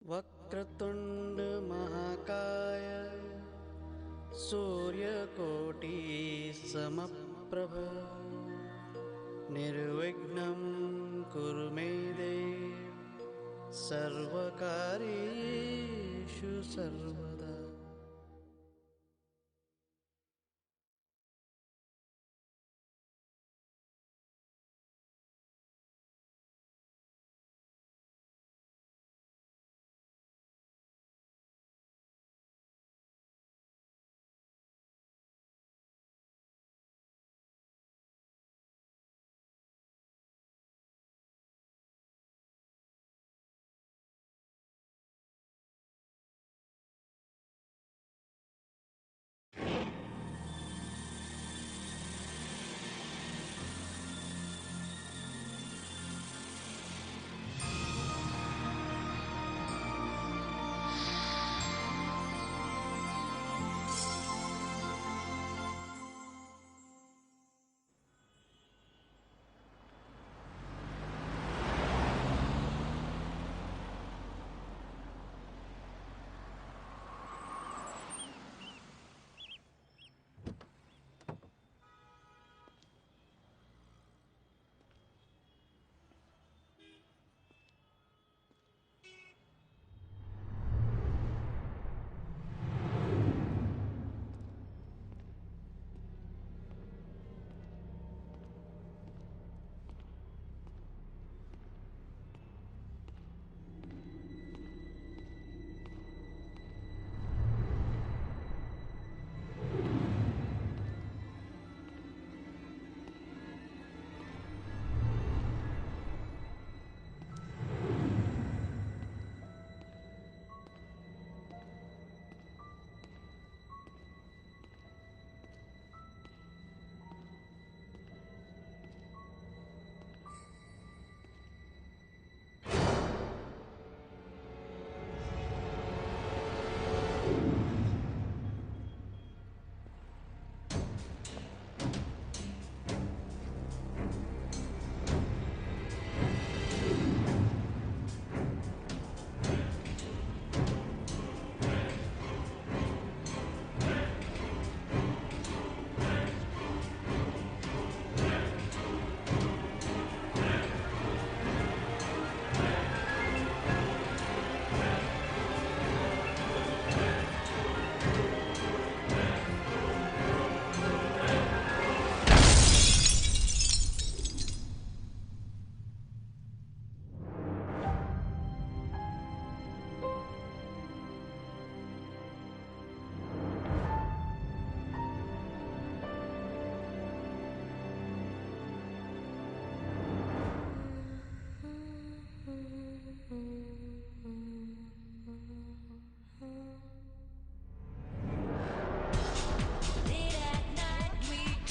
वक्रतुंड महाकाय सूर्यकोटि समप्रभ निर्विघ्नं कुरु मे देव सर्वकार्येषु सर्वदा।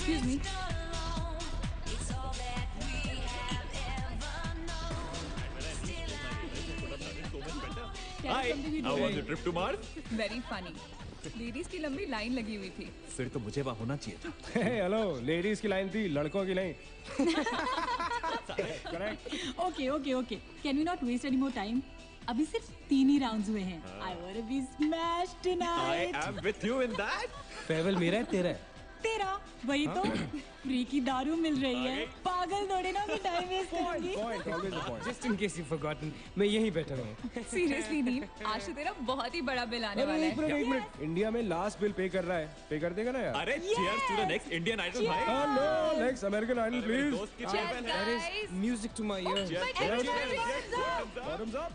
Excuse me. Hi, how was your trip to Mars? Very funny. Ladies की लंबी लाइन लगी हुई थी। फिर तो मुझे वहाँ होना चाहिए था। हेलो, लेडीज की लाइन थी, लड़कों की नहीं। Okay, okay, okay. Can we not waste any more time? अभी सिर्फ 3 ही राउंड्स हुए हैं। I wanna be smashed I tonight. am with you in that. Farewell मेरा है तेरा है? तेरा वही तो फ्री की दारू मिल रही है। पागल थोड़े ना मैं टाइम वेस्ट करूंगी। Point, always a point. Just in case you've forgotten, मैं यहीं बैठा हूँ। सीरियसली नील, आज तो तेरा बहुत ही बड़ा बिल आने वाला एक है। मिनट, इंडिया में लास्ट बिल पे कर रहा है, पे कर देगा ना यार? अरे cheers to the next Indian Idol भाई। Hello, next American Idol, मेरे please. दोस्त की Cheers, farewell है। guys. Music to my ears. Cheers, Everyone, cheers, cheers cheers. Bottoms up.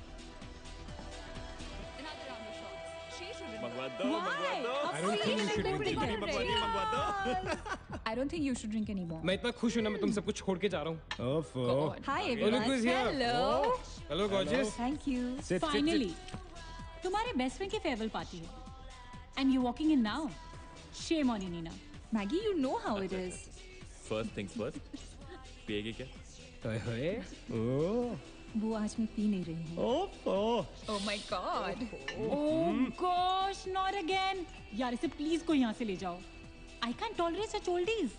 Another round of shots. She shouldn't मंगवा go. दो, मंगवा दो। I don't think you should drink मंगवा anymore. दी, मंगवा दो। I don't think you should drink anymore. मैं इतना खुश हूँ ना, मैं तुम सबको छोड़ के जा रहा हूँ। God. Hi Look everyone. who's here. Hello. Hello, gorgeous. Thank you. Sit, Finally, तुम्हारे बेस्ट फ्रेंड की फेयरवेल पार्टी है and you're walking in now. Shame on you, Nina. Maggie, you know how it is. First things first. पिएगी क्या? हाय ओह वो आज मैं P नहीं रही हूँ। Oh my God. Oh gosh, not again. यार इसे प्लीज कोई यहाँ से ले जाओ। I can't tolerate such oldies.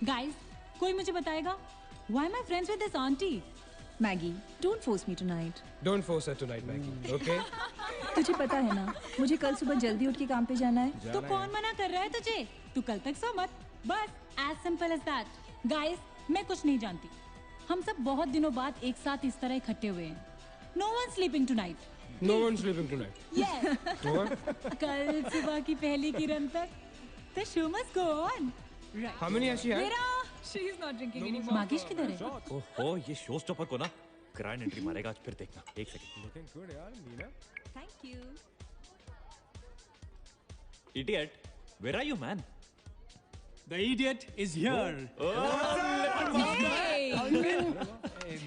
Guys, कोई मुझे बताएगा? Why am I friends with this auntie? Maggi, don't force me tonight. Don't force her tonight, Maggie. Okay? तुझे पता है ना, मुझे कल सुबह जल्दी उठ के काम पे जाना है। तो कौन मना कर रहा है तुझे? तू कल तक सो मत, बस as simple as that. Guys, मैं कुछ नहीं जानती, हम सब बहुत दिनों बाद एक साथ इस तरह इकट्ठे हुए हैं. No one sleeping tonight. No one's sleeping tonight. Yes. No one? कल सुबह की पहली किरण तक the show must go on. Right. How many has she had? मेरा She is not drinking anymore. मागिश किधर है? ओहो, ये शो स्टॉपर को ना ग्रैंड एंट्री मारेगा आज, फिर देखना। एक सेकंड। Looking good, यार, Neena. Thank you. Idiot, where are you, man? The idiot is here.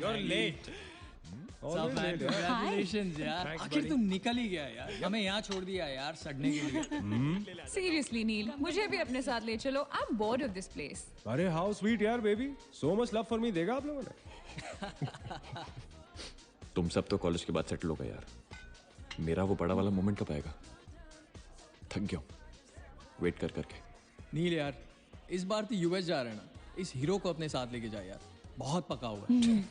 You're late. सब man, congratulations यार. Thanks, आखिर buddy. तुम निकल ही गया यार. हमें यहाँ छोड़ दिया यार सड़ने के लिए. Seriously, नील, मुझे भी अपने साथ ले चलो। I'm bored of this place. अरे हाउ स्वीट यार baby, so much love for me देगा आप लोगों ने. तुम सब तो कॉलेज के बाद सेटल हो गए यार, मेरा वो बड़ा वाला मोमेंट कब आएगा? थक गया हूं वेट कर करके। नील यार, इस बार तो यूएस जा रहे हैं ना, इस हीरो को अपने साथ लेके जा यार, बहुत पका हुआ है.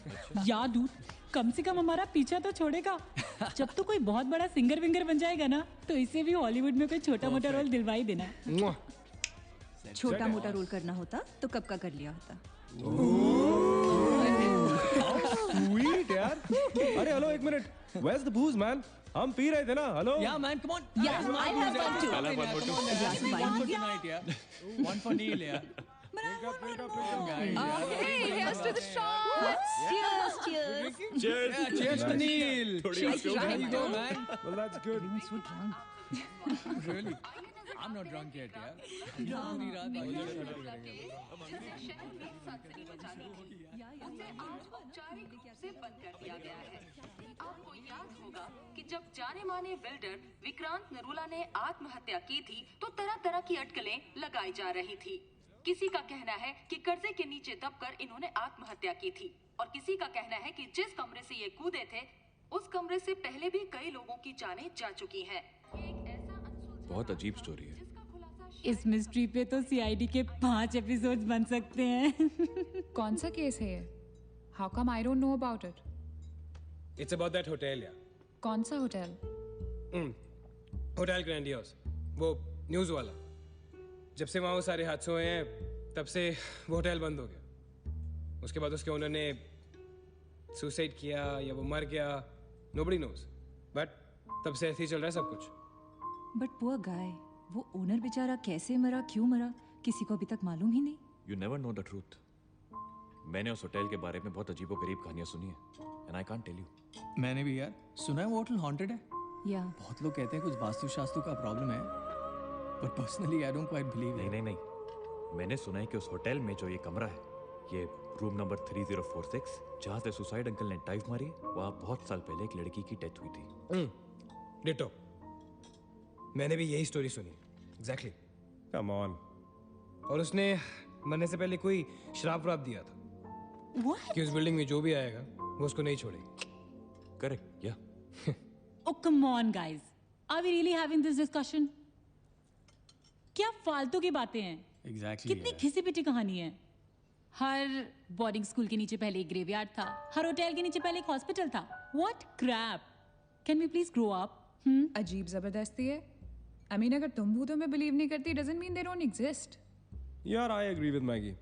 यार डूड, कम से कम हमारा पीछा तो छोड़ेगा. जब तो कोई बहुत बड़ा सिंगर विंगर बन जाएगा ना, तो इसे भी हॉलीवुड में कोई छोटा मोटा रोल दिलवा ही देना. Mwah. छोटा मोटा रोल करना होता तो कब का कर लिया होता। स्वीट यार. अरे हेलो एक minute, where's the booze man? हम पी रहे थे ना. Hello. Yeah man, come on. Yeah, I'll have one too. Come on, one more come on, too. यार. One for tonight यार. One for Neil यार. Hey, here's to the shots. Cheers, cheers. Cheers. Yeah, cheers to Neil. थोड़ी She's आगे हो There गई। you go man. Well that's good. Really? I'm not drunk yet यार. पूरी रात औपचारिक रूप से बंद कर दिया गया है। आपको याद होगा कि जब जाने माने बिल्डर विक्रांत नरूला ने आत्महत्या की थी, तो तरह तरह की अटकलें लगाई जा रही थी। किसी का कहना है कि कर्जे के नीचे दबकर इन्होंने आत्महत्या की थी, और किसी का कहना है कि जिस कमरे से ये कूदे थे, उस कमरे से पहले भी कई लोगों की जानें जा चुकी हैं। एक ऐसा अनसुलझा बहुत अजीब स्टोरी है। जिसका खुलासा इस मिस्ट्री पे तो सीआईडी के 5 एपिसोड्स बन सकते हैं. कौन सा केस है ये? How come I don't know about it? It's about that hotel, yeah. कौन सा होटल? होटल ग्रैंडियोस, वो न्यूज़ वाला. जब से वहाँ वो सारे हादसे हुए हैं, तब से वो होटल बंद हो गया. उसके बाद उसके ओनर ने सुसाइड किया या वो मर गया, nobody knows. बट तब से ऐसे ही चल रहा है सब कुछ. But poor guy, वो ओनर बेचारा कैसे मरा, क्यों मरा, किसी को अभी तक मालूम ही नहीं. You never know the truth. मैंने उस होटल के बारे में बहुत अजीबोगरीब कहानियां सुनी है, and I can't tell you. मैंने भी यार सुना है वो होटल हॉन्टेड है. या बहुत लोग कहते हैं कुछ वास्तु शास्त्र का प्रॉब्लम है, पर personally I don't quite believe. नहीं, मैंने सुना है कि उस होटल में जो ये कमरा है, ये रूम नंबर 3046, जहाँ से सुसाइड अंकल ने डाइव मारी, वहाँ बहुत साल पहले एक लड़की की डेथ हुई थी। डिटो, मैंने भी यही स्टोरी सुनी. एग्जैक्टली. Come on. और उसने मरने से पहले कोई श्राप व्राप दिया था What? कि उस बिल्डिंग में जो भी आएगा वो उसको नहीं छोड़ेगी. करेक्ट, या Oh come on guys, are we really having this discussion? क्या फालतू की बातें हैं. एग्जैक्टली. कितनी घिसी पिटी कहानी है. हर बोर्डिंग स्कूल के नीचे पहले एक ग्रेवयार्ड था, हर होटल के नीचे पहले एक हॉस्पिटल था. What crap? Can we please grow up? अजीब जबरदस्ती है. I mean, अगर तुम भूतों में बिलीव नहीं करती, doesn't mean they don't exist. यार आई एग्री विद मैगी.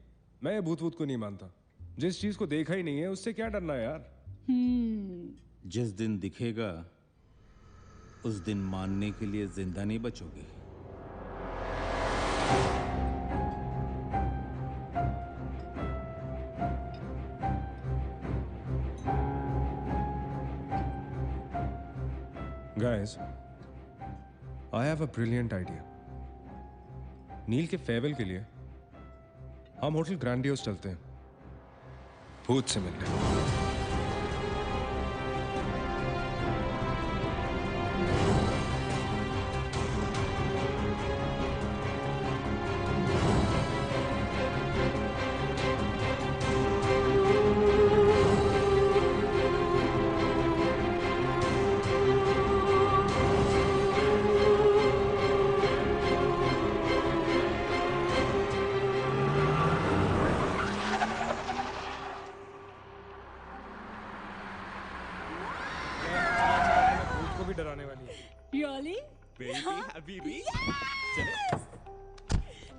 मैं ये भूत वूत को नहीं मानता. जिस चीज को देखा ही नहीं है उससे क्या डरना है यार. जिस दिन दिखेगा उस दिन मानने के लिए जिंदा नहीं बचोगे. Guys, I have a brilliant idea. नील के फेयरवेल के लिए हम होटल ग्रैंडियोस चलते हैं भूत से मिलने. Really? Baby, habibi.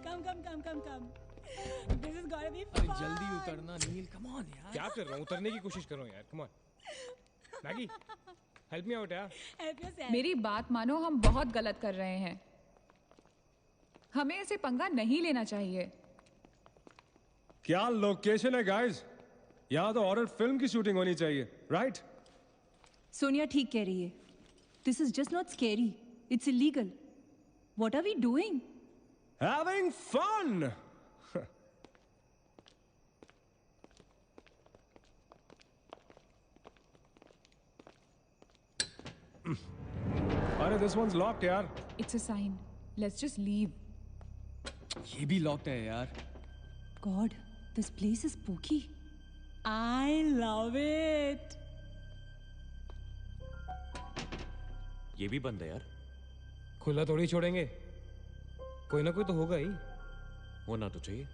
Come. This is gonna be अरे fun. जल्दी उतरना नील, कम ऑन यार। क्या कर रहा हूँ? उतरने की कोशिश कर रहा हूँ यार। Come on. Maggi, help me out यार। Help yourself. मेरी बात मानो, हम बहुत गलत कर रहे हैं। हमें ऐसे पंगा नहीं लेना चाहिए। क्या लोकेशन है गाइस? यहाँ तो हॉरर फिल्म की शूटिंग होनी चाहिए, राइट? सोनिया ठीक कह रही है. This is just not scary. It's illegal. What are we doing? Having fun. अरे this one's locked यार. It's a sign. Let's just leave. ये भी लॉक्ड है यार। God, this place is spooky. I love it. ये भी बंद है यार। खुला थोड़ी छोड़ेंगे। कोई ना कोई तो होगा ही। होना तो चाहिए।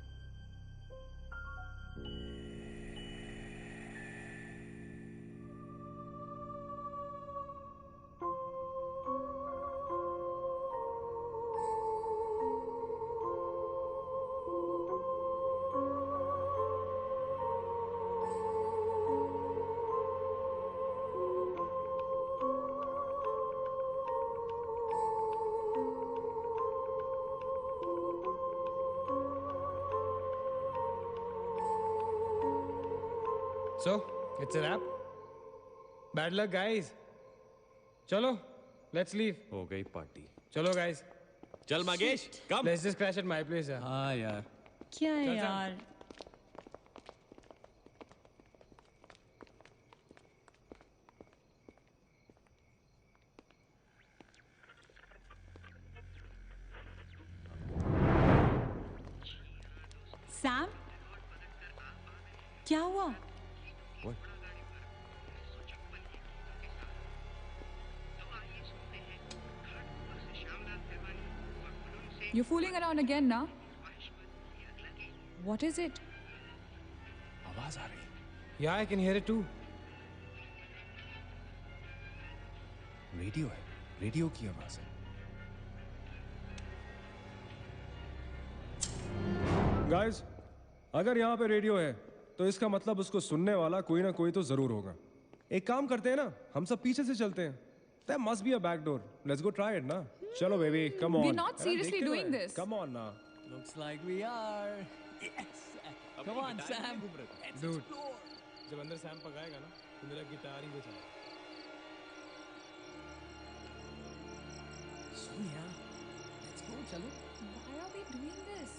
So, it's a wrap. Bad luck, guys. चलो, let's leave. हो गई पार्टी। चलो, guys. चल मागेश, कम। Let's just crash at my place. यार। हाँ यार। क्या है यार? सैम, क्या हुआ? What? You're fooling around again now? What is it? आवाज आ रही। Yeah, I can hear it too. Radio है, रेडियो की आवाज है। गाइस, अगर यहाँ पे रेडियो है तो इसका मतलब उसको सुनने वाला कोई ना कोई तो जरूर होगा। एक काम करते हैं ना, हम सब पीछे से चलते हैं। There must be a back door. Let's go try it ना। चलो baby, come on. We're not seriously doing this. Come on ना। Looks like we are. Yes. Come on, Sam. Let's Dude. explore. जब अंदर Sam पकाएगा ना, तो मेरा guitar ही बजा। Sonia, let's go, चलो। Why are we doing this?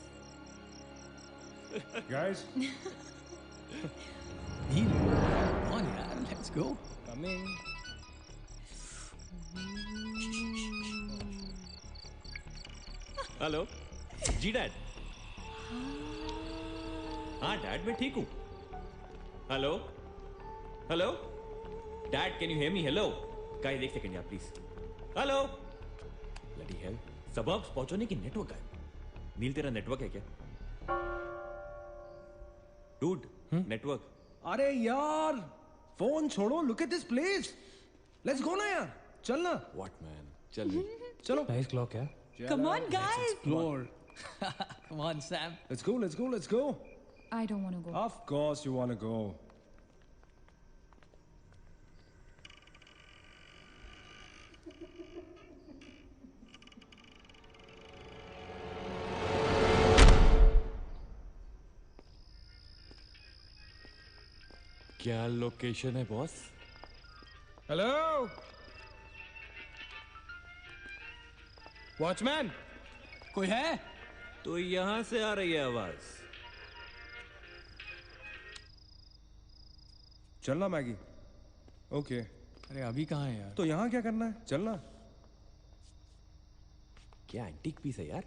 Guys, nil, come on यार, let's go. Coming. हेलो जी डैड। हाँ डैड, मैं ठीक हूँ। Hello hello dad, can you hear me? Hello guys, एक सेकंड यार प्लीज। हेलो ब्लडी हेल, सबब्स पहुंचने की नेटवर्क है। नील, तेरा नेटवर्क है क्या? Dude, network. अरे यार, फोन छोड़ो, look at this place. Let's go ना यार, चलना। व्हाट मैन, चल चलो। Nice clock, yeah. Come on, guys. Explore. Come on, Sam. Let's go, let's go, let's go. I don't want to go. Of course you want to go. क्या location है boss? Hello. Watchman. कोई है? तो यहां से आ रही है आवाज। चलना मैगी। ओके। अरे अभी कहाँ है यार? तो यहाँ क्या करना है? चलना। क्या एंटीक पीस है यार?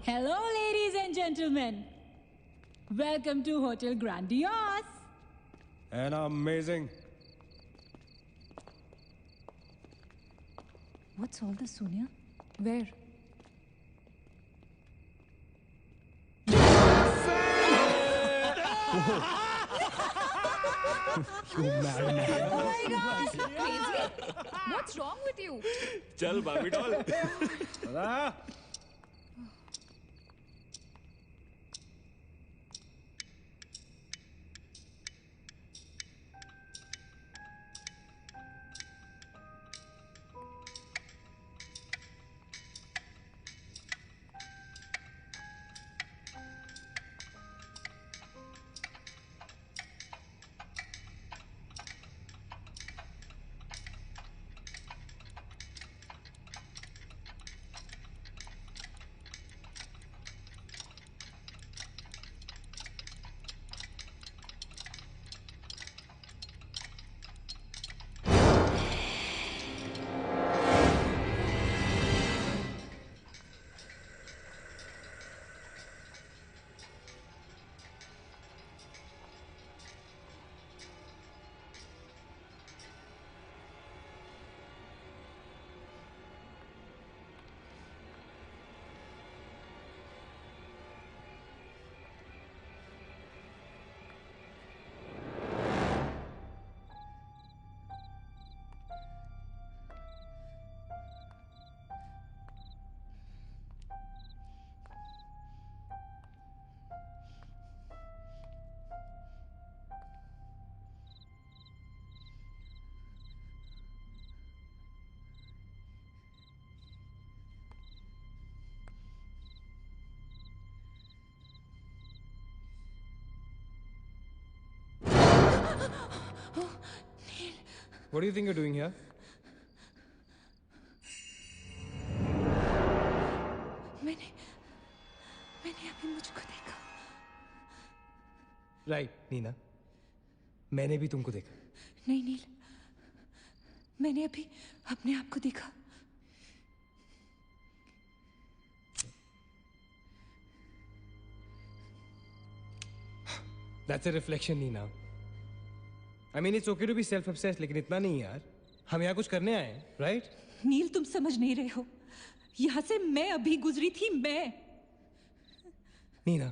Hello, ladies and gentlemen. Welcome to Hotel Grandiose. And amazing. What's all this, Sonia? Where? You madman. Oh my God! Crazy? What's wrong with you? चल बाबी doll. What do you think you're doing here? मैंने अभी मुझको देखा. Right, Neena. मैंने भी तुमको देखा. नहीं नील, मैंने अभी अपने आप को देखा. That's a reflection, Neena. I mean, it's okay to be self-obsessed, लेकिन इतना नहीं यार. हम यहाँ कुछ करने आए हैं, right? नील तुम समझ नहीं रहे हो. यहाँ से मैं अभी गुजरी थी. मैं नीना,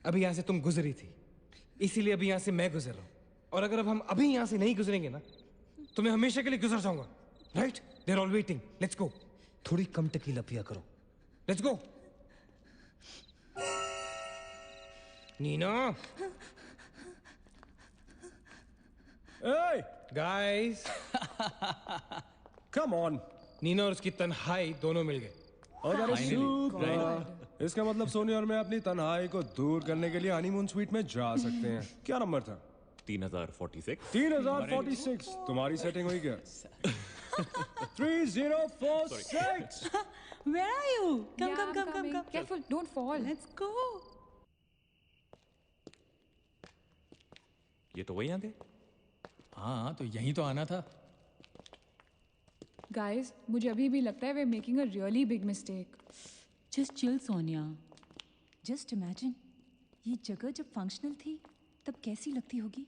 अभी यहाँ से तुम गुजरी थी, इसीलिए अभी यहाँ से मैं गुजर रहा हूँ. और अगर अब हम अभी यहाँ से नहीं गुजरेंगे ना, तो मैं हमेशा के लिए गुजर जाऊंगा. Right? They're all waiting. Let's go. थोड़ी कम टकीला पिया करो. Let's go. Neena. Hey, Guys. come on. Neena और उसकी तन्हाई दोनों मिल गए. Oh, that is super. इसका मतलब सोनिया और मैं अपनी तन्हाई को दूर करने के लिए हनीमून स्वीट में जा सकते हैं. क्या नंबर था? 3046. 3046. तुम्हारी सेटिंग हुई क्या? 3046. Where are you? Come, Yeah, come, I'm come, come, coming. come. Careful, don't fall. Let's go. ये तो वही आ गए. हाँ तो यहीं तो आना था. Guys, मुझे अभी भी लगता है we're making a really big mistake. Just chill, Sonia. Just imagine, ये जगह जब फंक्शनल थी, तब कैसी लगती होगी?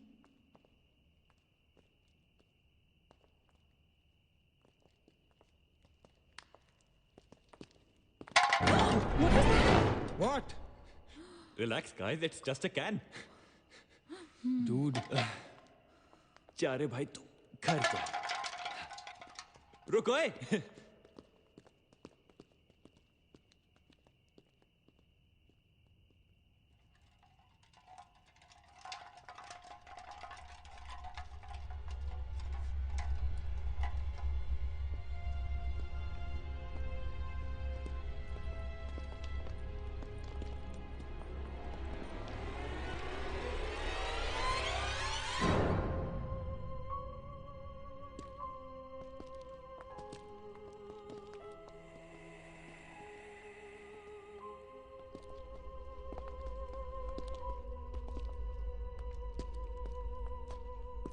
What? Relax, guys. It's just a can. Dude. जा रे भाई तू घर जा. रुको ए.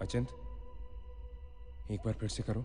अचिंत, एक बार फिर से करो.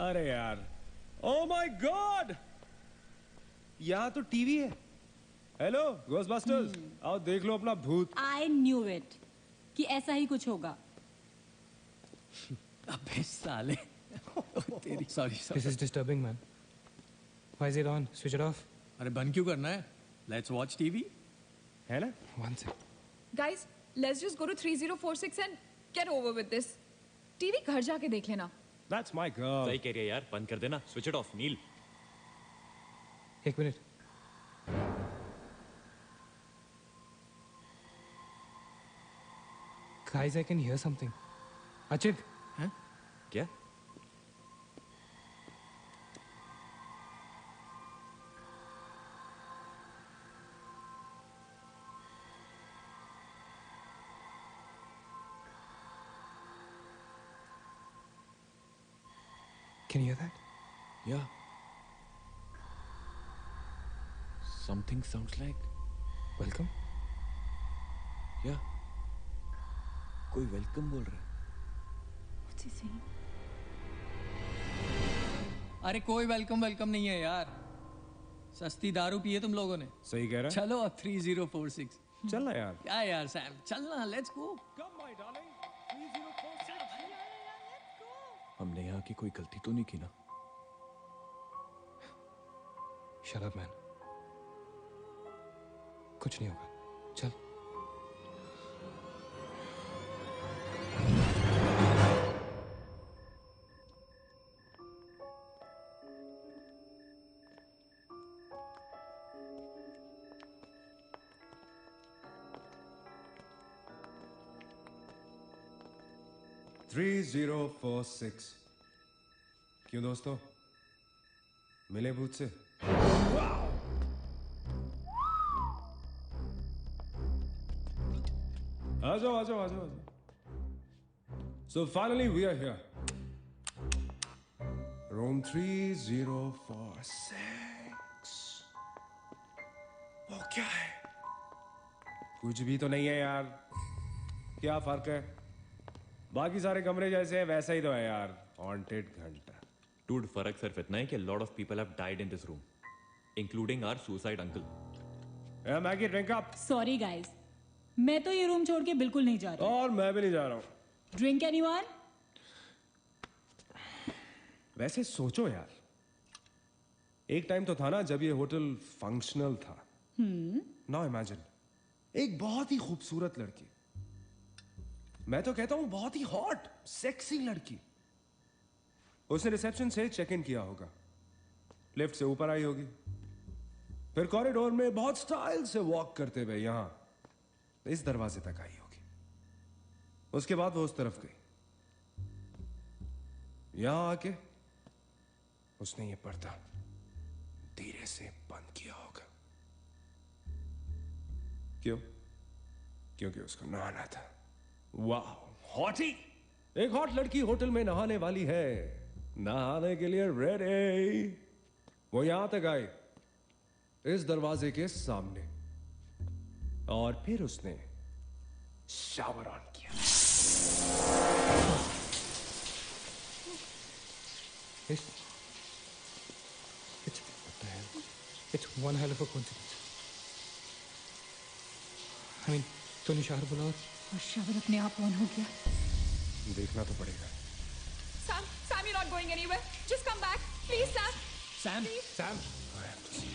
अरे यार, ओ माय गॉड, यहाँ तो टीवी है। हेलो घोस्टबस्टर्स, आओ देख लो अपना भूत। आई न्यू इट कि ऐसा ही कुछ होगा। अबे साले तेरी sorry This is disturbing, man. Why is it on? Switch it off. अरे बंद क्यों करना है? Let's watch TV. है ना? One sec. Guys, let's just go to 3046 and get over with this. TV घर जाके देख लेना। That's my girl. सही कह रही है यार, बंद कर देना, स्विच इट ऑफ। नील, एक minute. Guys, I can hear something. Achit. हैं? क्या? Can you hear that? Yeah. Something sounds like. Welcome. Yeah. कोई वेलकम बोल रहा है। What's he saying? अरे कोई वेलकम नहीं है यार, सस्ती दारू पिए तुम लोगों ने। सही कह रहा है। चलो अब 3046। चलना यार। क्या यार सैम, चलना, लेट्स गो। हमने यहाँ की कोई गलती तो नहीं की ना? Shut up, man. कुछ नहीं होगा, चल। थ्री 3046। क्यों दोस्तों, मिले भूत से? आ जाओ आ जाओ आ जाओ। So finally we are here. Room 3046. वो क्या है? कुछ भी तो नहीं है यार। क्या फर्क है? बाकी सारे कमरे जैसे हैं वैसा ही तो है यार। हॉन्टेड घंटा। Dude, फर्क सिर्फ इतना है कि a lot of people have died in this room, including our suicide uncle. Maggi drink up. Sorry guys, मैं तो ये रूम छोड़ के बिल्कुल नहीं जा रही। और मैं भी नहीं जा रहा हूँ। Drink anyone? वैसे सोचो यार, एक टाइम तो था ना जब ये होटल फंक्शनल था। नाउ इमेजिन, एक बहुत ही खूबसूरत लड़की, मैं तो कहता हूं बहुत ही हॉट सेक्सी लड़की, उसने रिसेप्शन से चेक इन किया होगा, लिफ्ट से ऊपर आई होगी, फिर कॉरिडोर में बहुत स्टाइल से वॉक करते हुए यहां इस दरवाजे तक आई होगी। उसके बाद वो उस तरफ गई, यहां आके उसने ये पर्दा धीरे से बंद किया होगा। क्यों? क्योंकि उसको नहाना था। वाह, हॉटी! एक हॉट लड़की होटल में नहाने वाली है, नहाने के लिए रेडी। वो यहां तक आई, इस दरवाजे के सामने, और फिर उसने शावर ऑन किया। It's one hell of a coincidence. I mean, तूने शावर बोला और शावर अपने आप ऑन हो गया। देखना तो पड़ेगा। Sam, you're not going anywhere. Just come back, please, Sam. Sam, Sam, I have to see.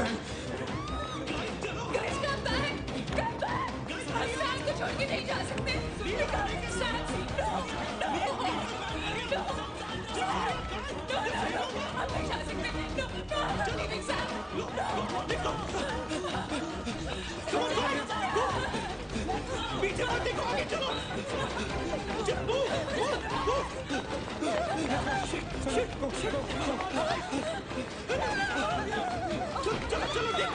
Guys, come back! Come back! हम सैम को छोड़ के नहीं जा सकते। Sam, no! हम नहीं जा सकते। No, I'm not leaving Sam. पीछे मत देखो, आगे चलो। चलो देखो।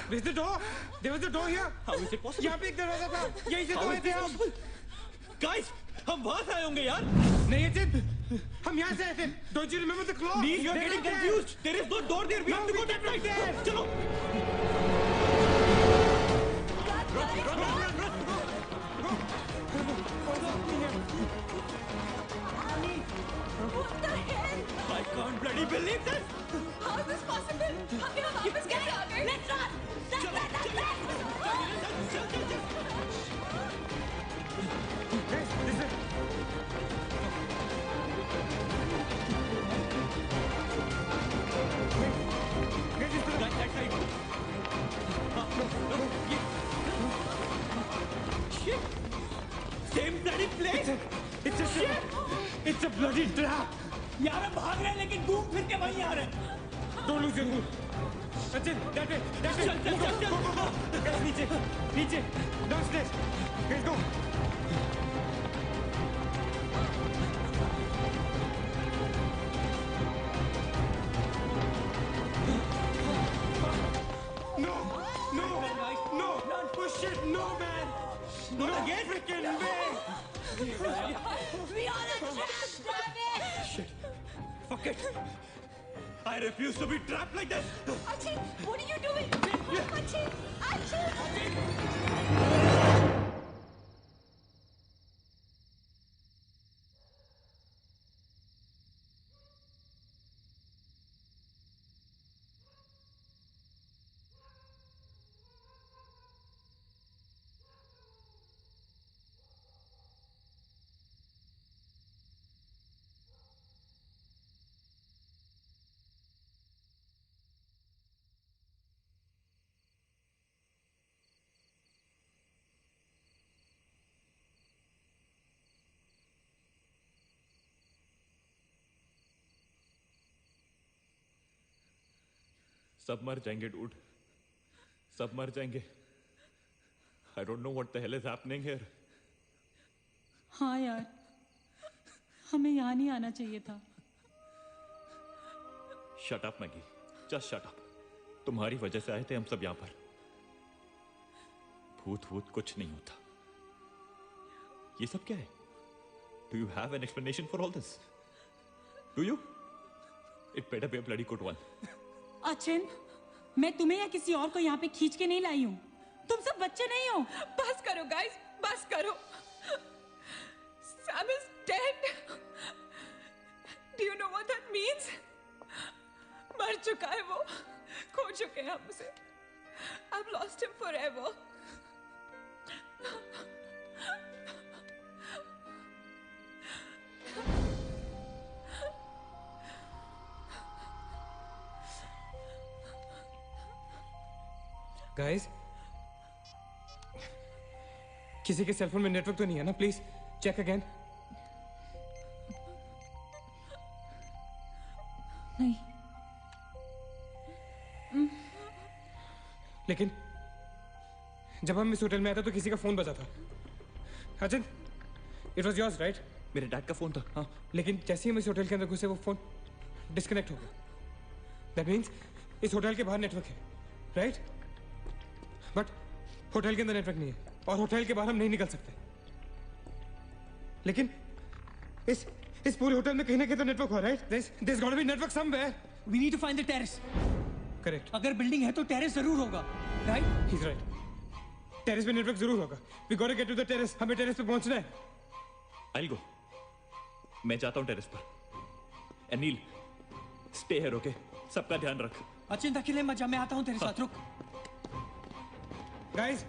Where's the door? There was a door here. How is it possible? यहाँ पे एक दरवाजा था। यहीं से तो आए थे हम। Guys, हम वहाँ से आए होंगे यार। नहीं अचित, हम यहाँ से आए थे। Don't you remember the claw? Please, you are getting confused. There is no door there. We have to go that right there. चलो। What the hell? I can't bloody believe this. How is this possible? हम यहाँ वापस कैसे आ गए? Let's run! Same bloody place. It's a bloody trap. यार हम भाग रहे हैं लेकिन घूम फिर के वहीं आ रहे हैं। Don't lose your cool. Sachin, that way. चल। Guys, नीचे. Downstairs. Guys, go. No. Push it. No, man. Not again. Freaking way. We are a trap, damn it! Shit. Fuck it. I refuse to be trapped like this. Achin, what are you doing? Achin! सब मर जाएंगे dude, सब मर जाएंगे। I don't know what the hell is happening here. हाँ यार, हमें यहाँ नहीं आना चाहिए था। Shut up Maggi, just shut up. तुम्हारी वजह से आए थे हम सब यहाँ पर। भूत कुछ नहीं होता। ये सब क्या है? Do you have an explanation for all this? Do you? It better be a bloody good one. Achin, मैं तुम्हें या किसी और को यहाँ पे खींच के नहीं लाई हूँ। तुम सब बच्चे नहीं हो। बस करो गाइस, बस करो। Sam is dead. Do you know what that means? मर चुका है वो, खो चुके हैं हम उसे। I've lost him forever. Guys, किसी के सेलफोन में नेटवर्क तो नहीं है ना? Please check again. नहीं। लेकिन जब हम इस होटल में आए थे तो किसी का फोन बजा था। Achin, it was yours right? मेरे डैड का फोन था। हाँ, लेकिन जैसे ही हम इस होटल के अंदर घुसे वो फोन डिस्कनेक्ट हो गया। दैट मीन्स इस होटल के बाहर नेटवर्क है, राइट? बट होटल के अंदर नेटवर्क नहीं है और होटल के बाहर हम नहीं निकल सकते। लेकिन इस पूरे होटल में कहीं ना कहीं तो नेटवर्क हो रहा है। There's got to be network somewhere. We need to find the terrace. Correct. अगर बिल्डिंग है तो टेरेस जरूर होगा, right? He's right. टेरेस पे नेटवर्क जरूर होगा। We got to get to the terrace. हमें टेरेस पे पहुंचना है। I'll go. मैं जाता हूँ टेरेस पर। Anil, stay here, okay? सबका ध्यान रख। चिंता के लिए मत जा, मैं आता हूँ तेरे साथ, रुक। Guys,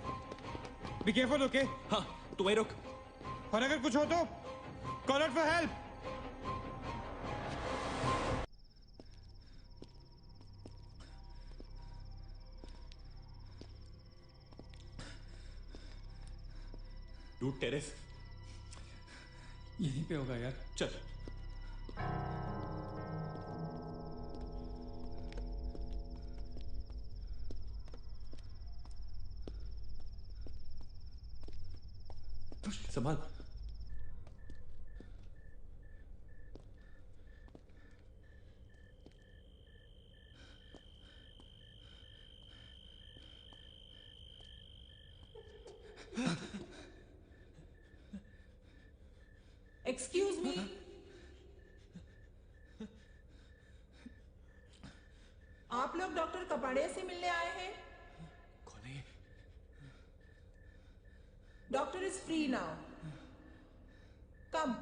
be careful, okay? हाँ, तू वहीं रुक। और अगर कुछ हो तो call out for help. Dude, terrace यहीं पे होगा यार। चल। संभाल। एक्सक्यूज मी, आप लोग डॉक्टर कपाड़िया से मिलने आए हैं? कौन है? डॉक्टर इज फ्री नाउ, कम।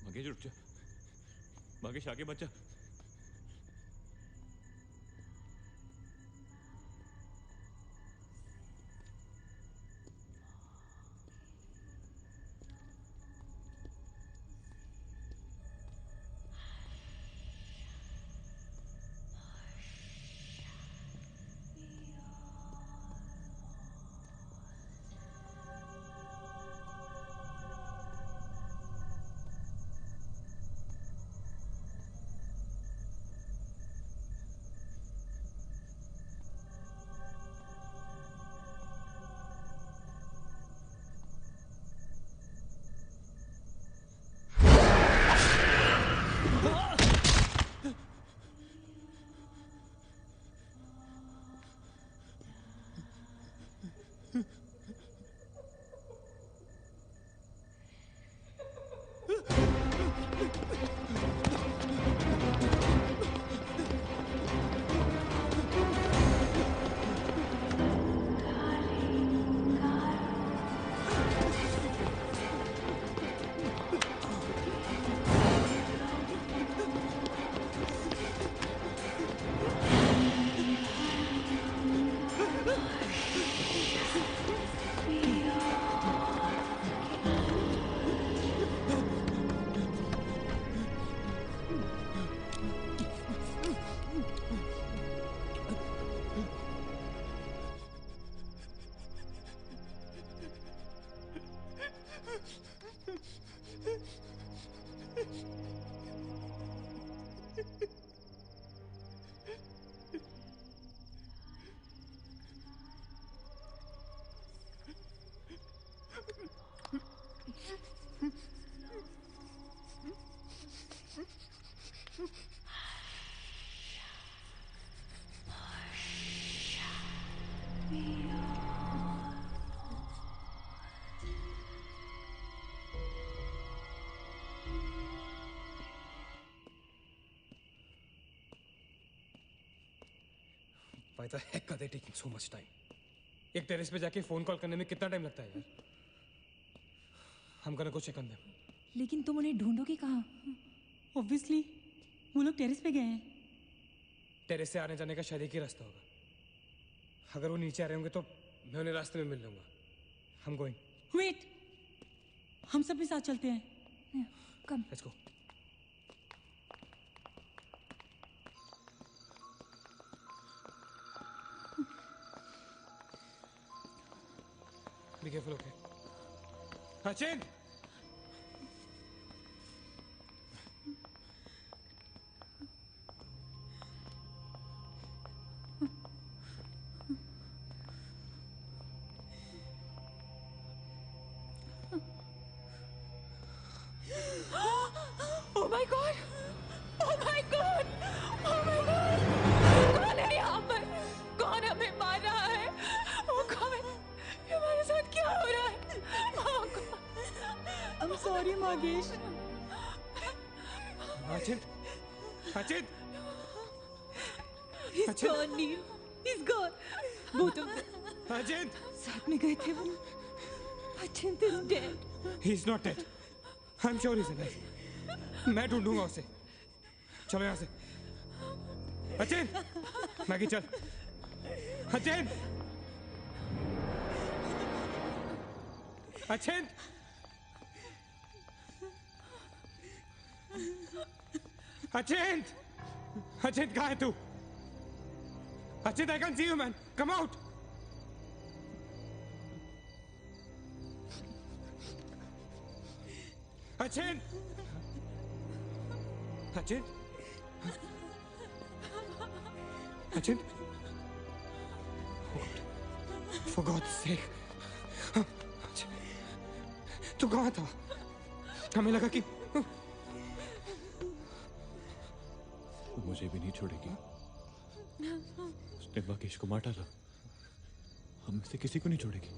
मगेश रुक जा। मगेश आगे मत जा। Why the heck are they taking so much time? एक टेरेस पे जाके फोन कॉल करने में कितना टाइम लगता है यार? हम gonna go check on them. लेकिन तुम उन्हें ढूंढोगे कहाँ? ऑब्वियसली वो लोग टेरेस पे गए हैं। टेरेस से आने जाने का शायद एक ही रास्ता होगा। अगर वो नीचे आ रहे होंगे तो मैं उन्हें रास्ते में मिल लूंगा। I'm going. वेट, हम सब भी साथ चलते हैं। कम। Let's go. Be careful, okay? Sachin! Oh my God! Oh my God! Oh my God! कौन है यहाँ पर? कौन हमें मार रहा है? Oh God! हमारे साथ क्या हो रहा है? Oh God! I'm sorry, मागेश। Sachin! Sachin! He's gone, Neil. He's gone. Both of them. Sachin! साथ में गए थे वो। Sachin is dead. He's not dead. I'm sure he's alive. मैं ढूंढूंगा उसे। चलो यहाँ से। अचिन! मैगी चल। अचिन! अचिन! अचिन! अचिन कहाँ है तू? Achin, I can't see you, man. Come out. Achin! Achin? Achin? For God's sake. Achin, तू कहाँ था? हमें लगा कि मुझे भी नहीं छोड़ेगी। उसने मागेश को मार डाला। हम में से किसी को नहीं छोड़ेगी।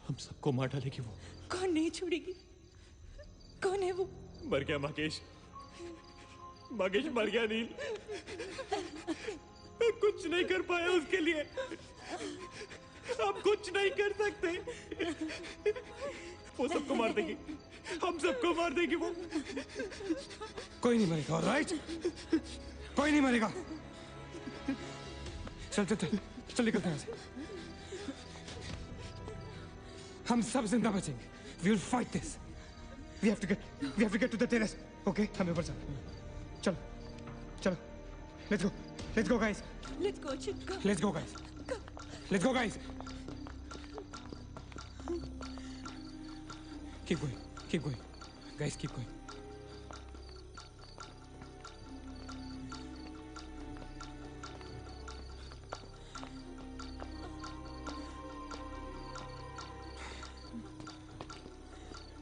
हम सबको मार डालेगी वो। कौन नहीं छोड़ेगी? कौन है वो? मर गया मागेश। मागेश मर गया नील। मैं कुछ नहीं कर पाया उसके लिए। हम कुछ नहीं कर सकते। वो सबको मार देगी। हम सबको मार देगी वो। कोई नहीं मरेगा, ऑलराइट? कोई नहीं मरेगा। चल चल चल चल निकलते हैं यहाँ से। हम सब जिंदा बचेंगे। We will fight this. We have to get to the terrace. Okay? हमें ऊपर चल। चलो चलो। Let's go. Let's go, guys. Let's go, Chip. Go. Let's go, guys. Let's go, guys. Keep going. Keep going. Guys, keep going.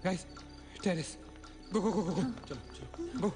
Guys, terrace. Go, go, go, go, go. चलो चलो। Go.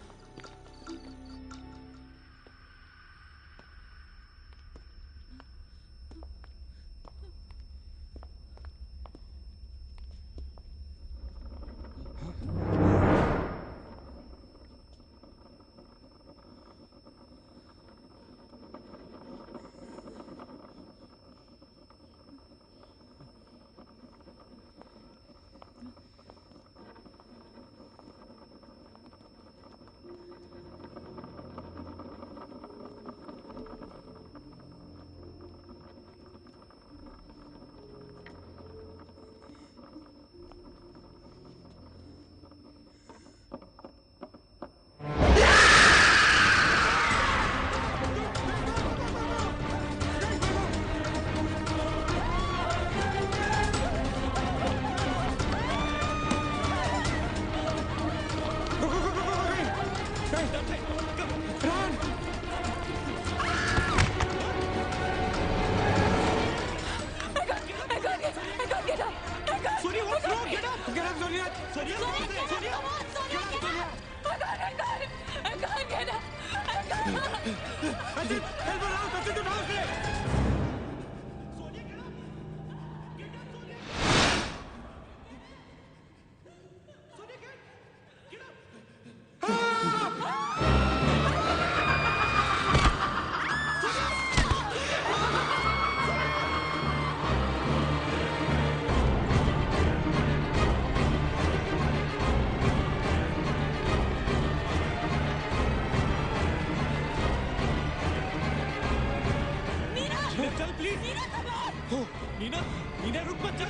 चल please. Meena come on! हो नीना, नीना रुक मत चल।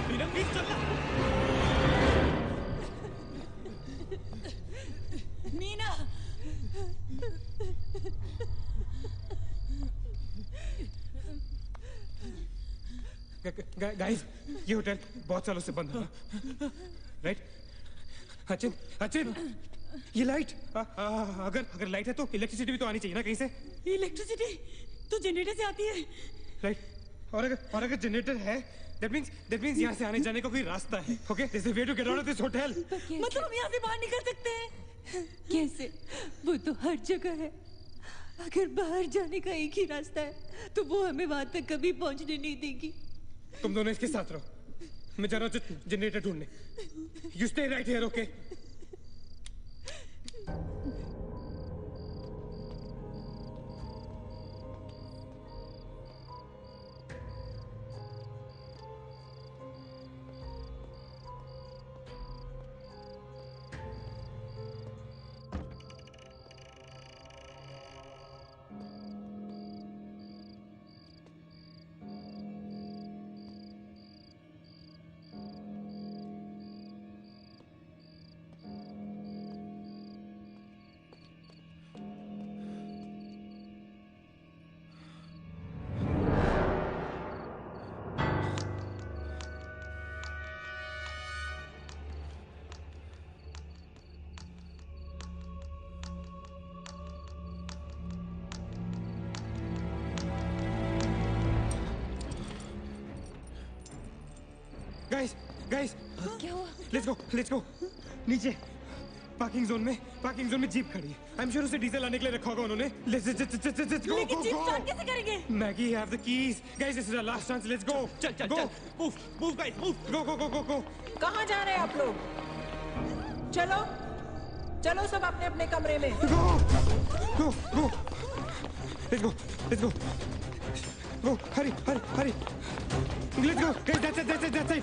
Neena please चल ना। Meena guys, ये होटल बहुत सालों से बंद है, राइट? अचिन, अचिन, ये लाइट, अगर लाइट है तो इलेक्ट्रिसिटी भी तो आनी चाहिए ना कहीं से। इलेक्ट्रिसिटी तो जनरेटर से आती है, राइट? और अगर जनरेटर है, that means यहाँ से आने जाने का कोई रास्ता है, okay? There's a way to get out of this hotel. मतलब हम यहाँ से बाहर निकल सकते हैं? कैसे? वो तो हर जगह है। अगर बाहर जाने का एक ही रास्ता है तो वो हमें वहां तक कभी पहुंचने नहीं देगी। तुम दोनों इसके साथ रहो, मैं जा रहा हूँ जनरेटर ढूंढने। You stay right here, okay? Guys, क्या हुआ? Let's go. नीचे पार्किंग जोन में जीप खड़ी है। आई एम श्योर उसे डीजल लाने के लिए रखा होगा उन्होंने। Let's go. लेकिन जीप स्टार्ट कैसे करेंगे? Maggie have the keys. Guys, this is our last chance. Let's go. चल। Move guys, move. गो। कहाँ जा रहे हैं आप लोग? चलो सब अपने अपने कमरे में। Go. Let's go. Hurry. Let's go. Guys, that's it.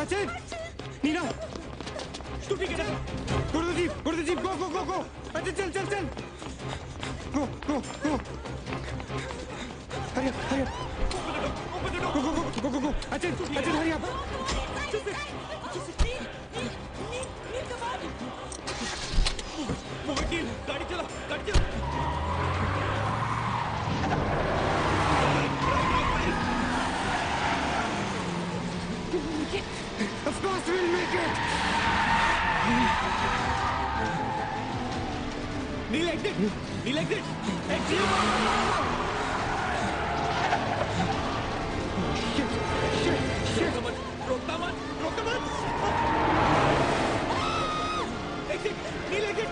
Achin! Nina! तू ठीक है ना? Go to the jeep. Go. Achin, चल. Go. Hurry up. Go. Achin, hurry up. वो वकील, गाड़ी चला। Of course we'll make it! Neil, exit! Exit! Shit! रोकता मत! Exit! Neil, exit!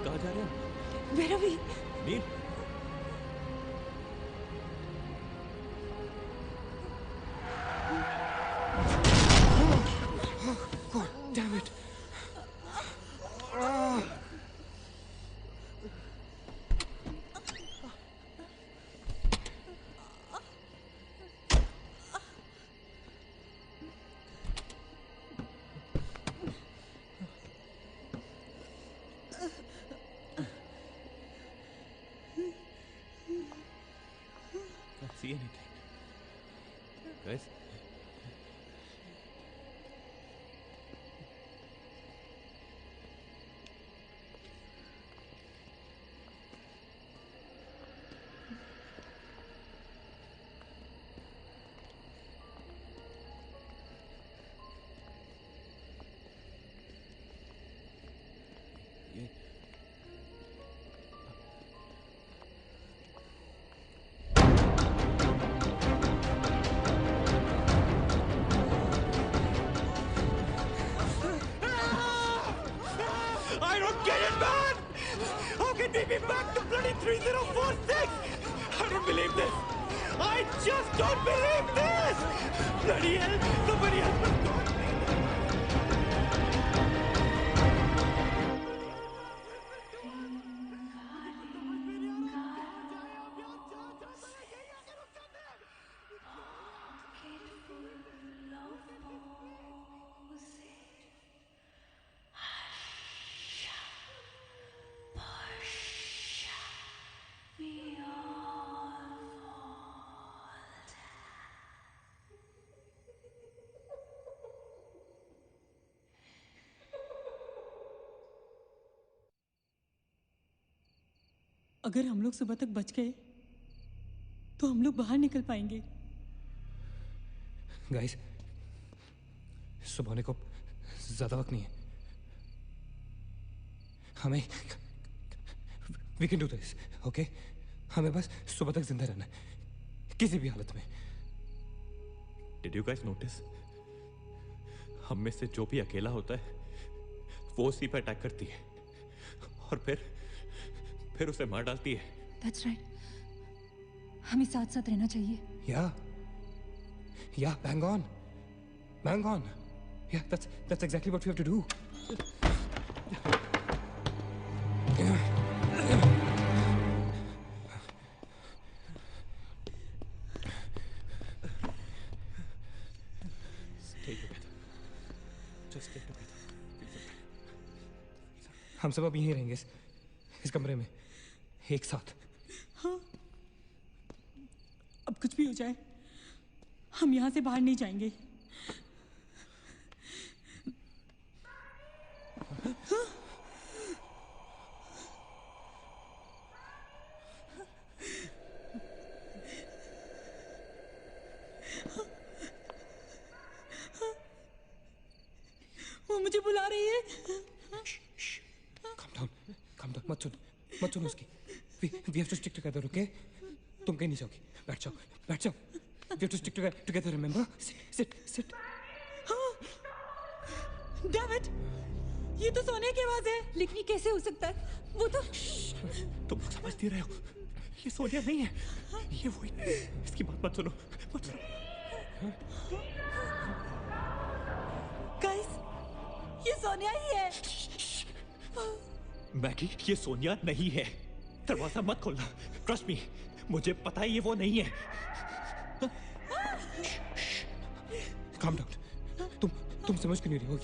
कहाँ जा रहे हैं? Where are we? Nil, God damn it! see anything. Guys? I don't get it, man! How can we be back to bloody 3046? I don't believe this! I just don't believe this! Bloody hell! Somebody help us! Love अगर हम लोग सुबह तक बच गए तो हम लोग बाहर निकल पाएंगे। गाइस, सुबह होने को ज्यादा वक्त नहीं है। हमें we can do this, okay? हमें बस सुबह तक जिंदा रहना है, किसी भी हालत में। Did you guys notice? हम में से जो भी अकेला होता है वो उसी पर अटैक करती है और फिर उसे मार डालती है। That's right. हमें साथ साथ रहना चाहिए। Yeah, bang on. Yeah, that's exactly what we have to do. Stay together. Just stay together. हम सब अब यहीं रहेंगे इस कमरे में एक साथ। हाँ, अब कुछ भी हो जाए हम यहाँ से बाहर नहीं जाएंगे। हाँ? वो मुझे बुला रही है। Calm down, मत सुन उसकी। We have to stick together, okay? तुम कहीं नहीं जाओगी, बैठ जाओ। We have to stick together, remember? Sit. हाँ, डेविड, ये तो सोने की आवाज है। लेकिन ये कैसे हो सकता है? वो तो तुम समझ नहीं रहे हो, ये सोनिया नहीं है, ये वही। इसकी बात मत सुनो। गाइस, ये सोनिया ही है। मैगी, ये सोनिया नहीं है। दरवाजा मत खोलना। ट्रस्ट मी, मुझे पता है ये वो नहीं है। Calm down. तुम समझ क्यों नहीं रहे हो?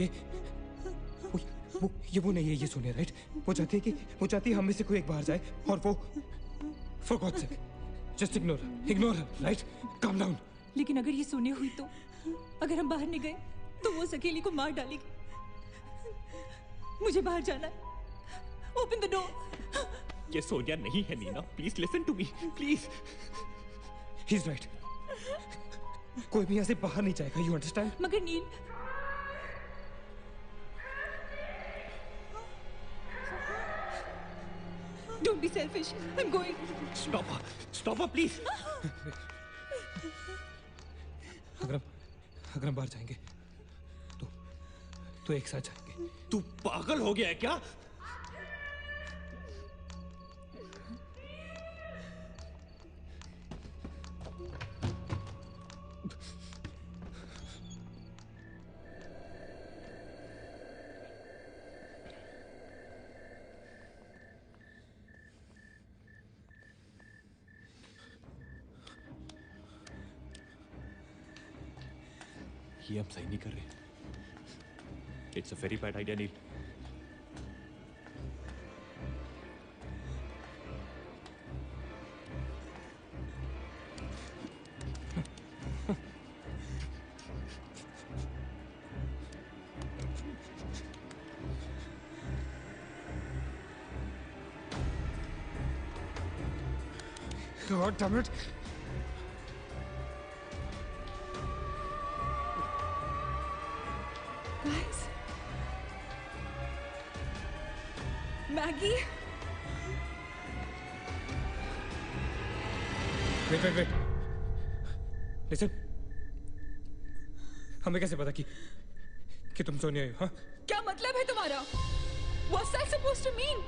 ये वो नहीं है, ये सोनिया, राइट? वो चाहती है हम में से कोई एक बाहर जाए और वो for God's sake, just ignore her, right? Calm down. लेकिन अगर ये सोनिया हुई तो अगर हम बाहर नहीं गए तो वो उस अकेली को मार डालेगी। मुझे बाहर जाना है। Open the door. ये सोनिया नहीं है Neena, please listen to me, please. He's right. कोई भी यहाँ से बाहर नहीं जाएगा, you understand? मगर नील, don't be selfish. I'm going. Stop her, please. अगर हम बाहर जाएंगे तो एक साथ जाएंगे। तू पागल हो गया है क्या? ये हम सही नहीं कर रहे। It's a very bad idea Neel. God damn it. Guys, Maggie. Wait. Listen. हमें कैसे पता कि तुम सोनिया हो? हाँ? क्या मतलब है तुम्हारा? What's that supposed to mean?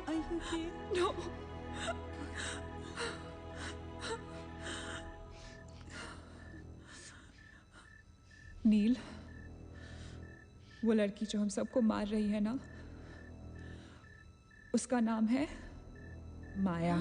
Are you okay? No. नील, वो लड़की जो हम सबको मार रही है ना, उसका नाम है माया।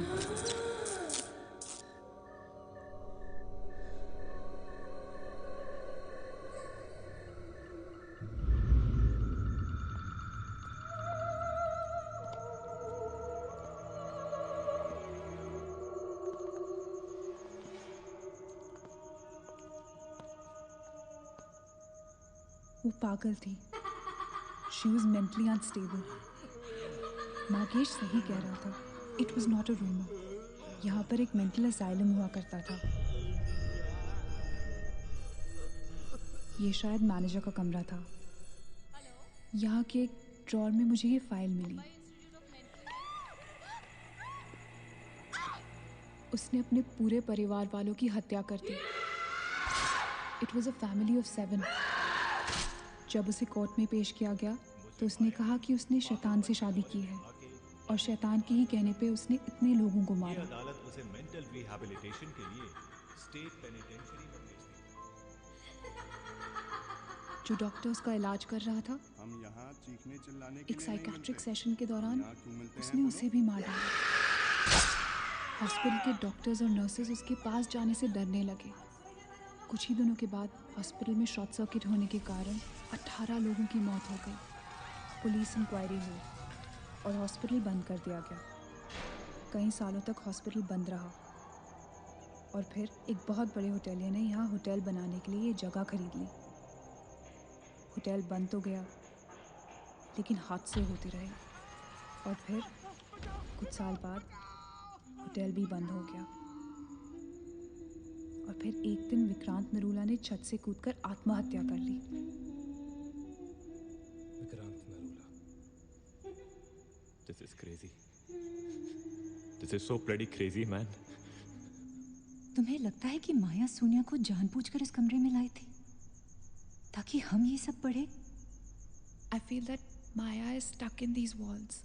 वो पागल थी। She was mentally unstable. Nagesh सही कह रहा था। It was not a rumour. यहाँ पर एक मेंटल असाइलम हुआ करता था। ये शायद मैनेजर का कमरा था। यहाँ के एक ड्रॉर में मुझे ये फाइल मिली। उसने अपने पूरे परिवार वालों की हत्या कर दी। It was a family of 7। जब उसे कोर्ट में पेश किया गया तो उसने कहा कि उसने शैतान से शादी की है और शैतान के ही कहने पे उसने इतने लोगों को मारा। अदालत उसे मेंटल रिहैबिलिटेशन के लिए स्टेट पेनिटेंशियरी में भेज दी। जो डॉक्टर उसका इलाज कर रहा था, हम यहाँ चीखने चिल्लाने के एक लिए नहीं साइकेट्रिक मिलते। सेशन के दौरान यहाँ क्यों मिलते हैं उसने हम उसे भी मार डाला। हॉस्पिटल के डॉक्टर्स और नर्सेज उसके पास जाने से डरने लगे। कुछ ही दिनों के बाद हॉस्पिटल में शॉर्ट सर्किट होने के कारण 18 लोगों की मौत हो गई। पुलिस इंक्वायरी हुई और हॉस्पिटल बंद कर दिया गया। कई सालों तक हॉस्पिटल बंद रहा और फिर एक बहुत बड़े होटलियर ने यहाँ होटल बनाने के लिए ये जगह खरीद ली। होटल बंद तो गया, लेकिन हादसे होते रहे और फिर कुछ साल बाद होटल भी बंद हो गया। और फिर एक दिन विक्रांत नरूला ने छत से कूदकर आत्महत्या कर ली। Vikrant Narula. This is crazy. This is so bloody crazy, man. तुम्हें लगता है कि माया सोनिया को जानबूझकर इस कमरे में लाई थी ताकि हम ये सब पढ़े? I feel that Maya is stuck in these walls.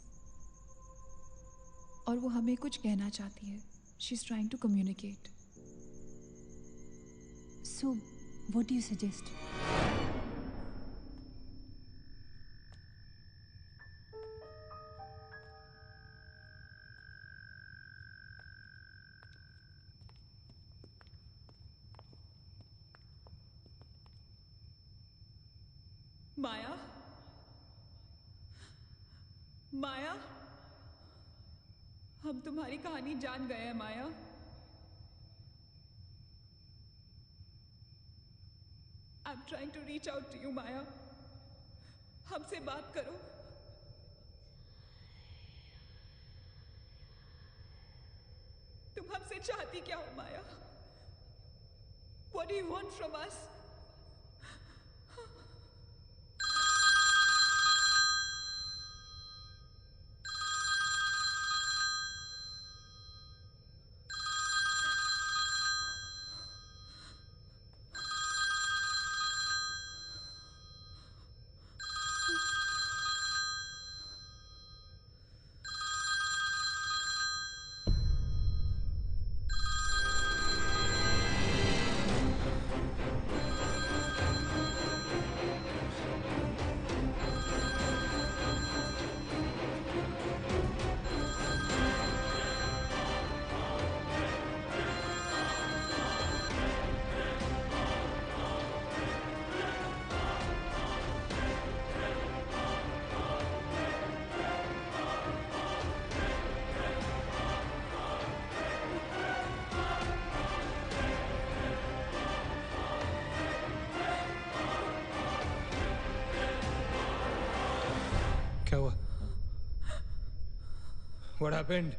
और वो हमें कुछ कहना चाहती है। She's trying to communicate. So, what do you suggest? माया, माया, हम तुम्हारी कहानी जान गए हैं माया। I'm trying to reach out to you, माया। हमसे बात करो। तुम हमसे चाहती क्या हो माया? What do you want from us? क्या हुआ? What happened?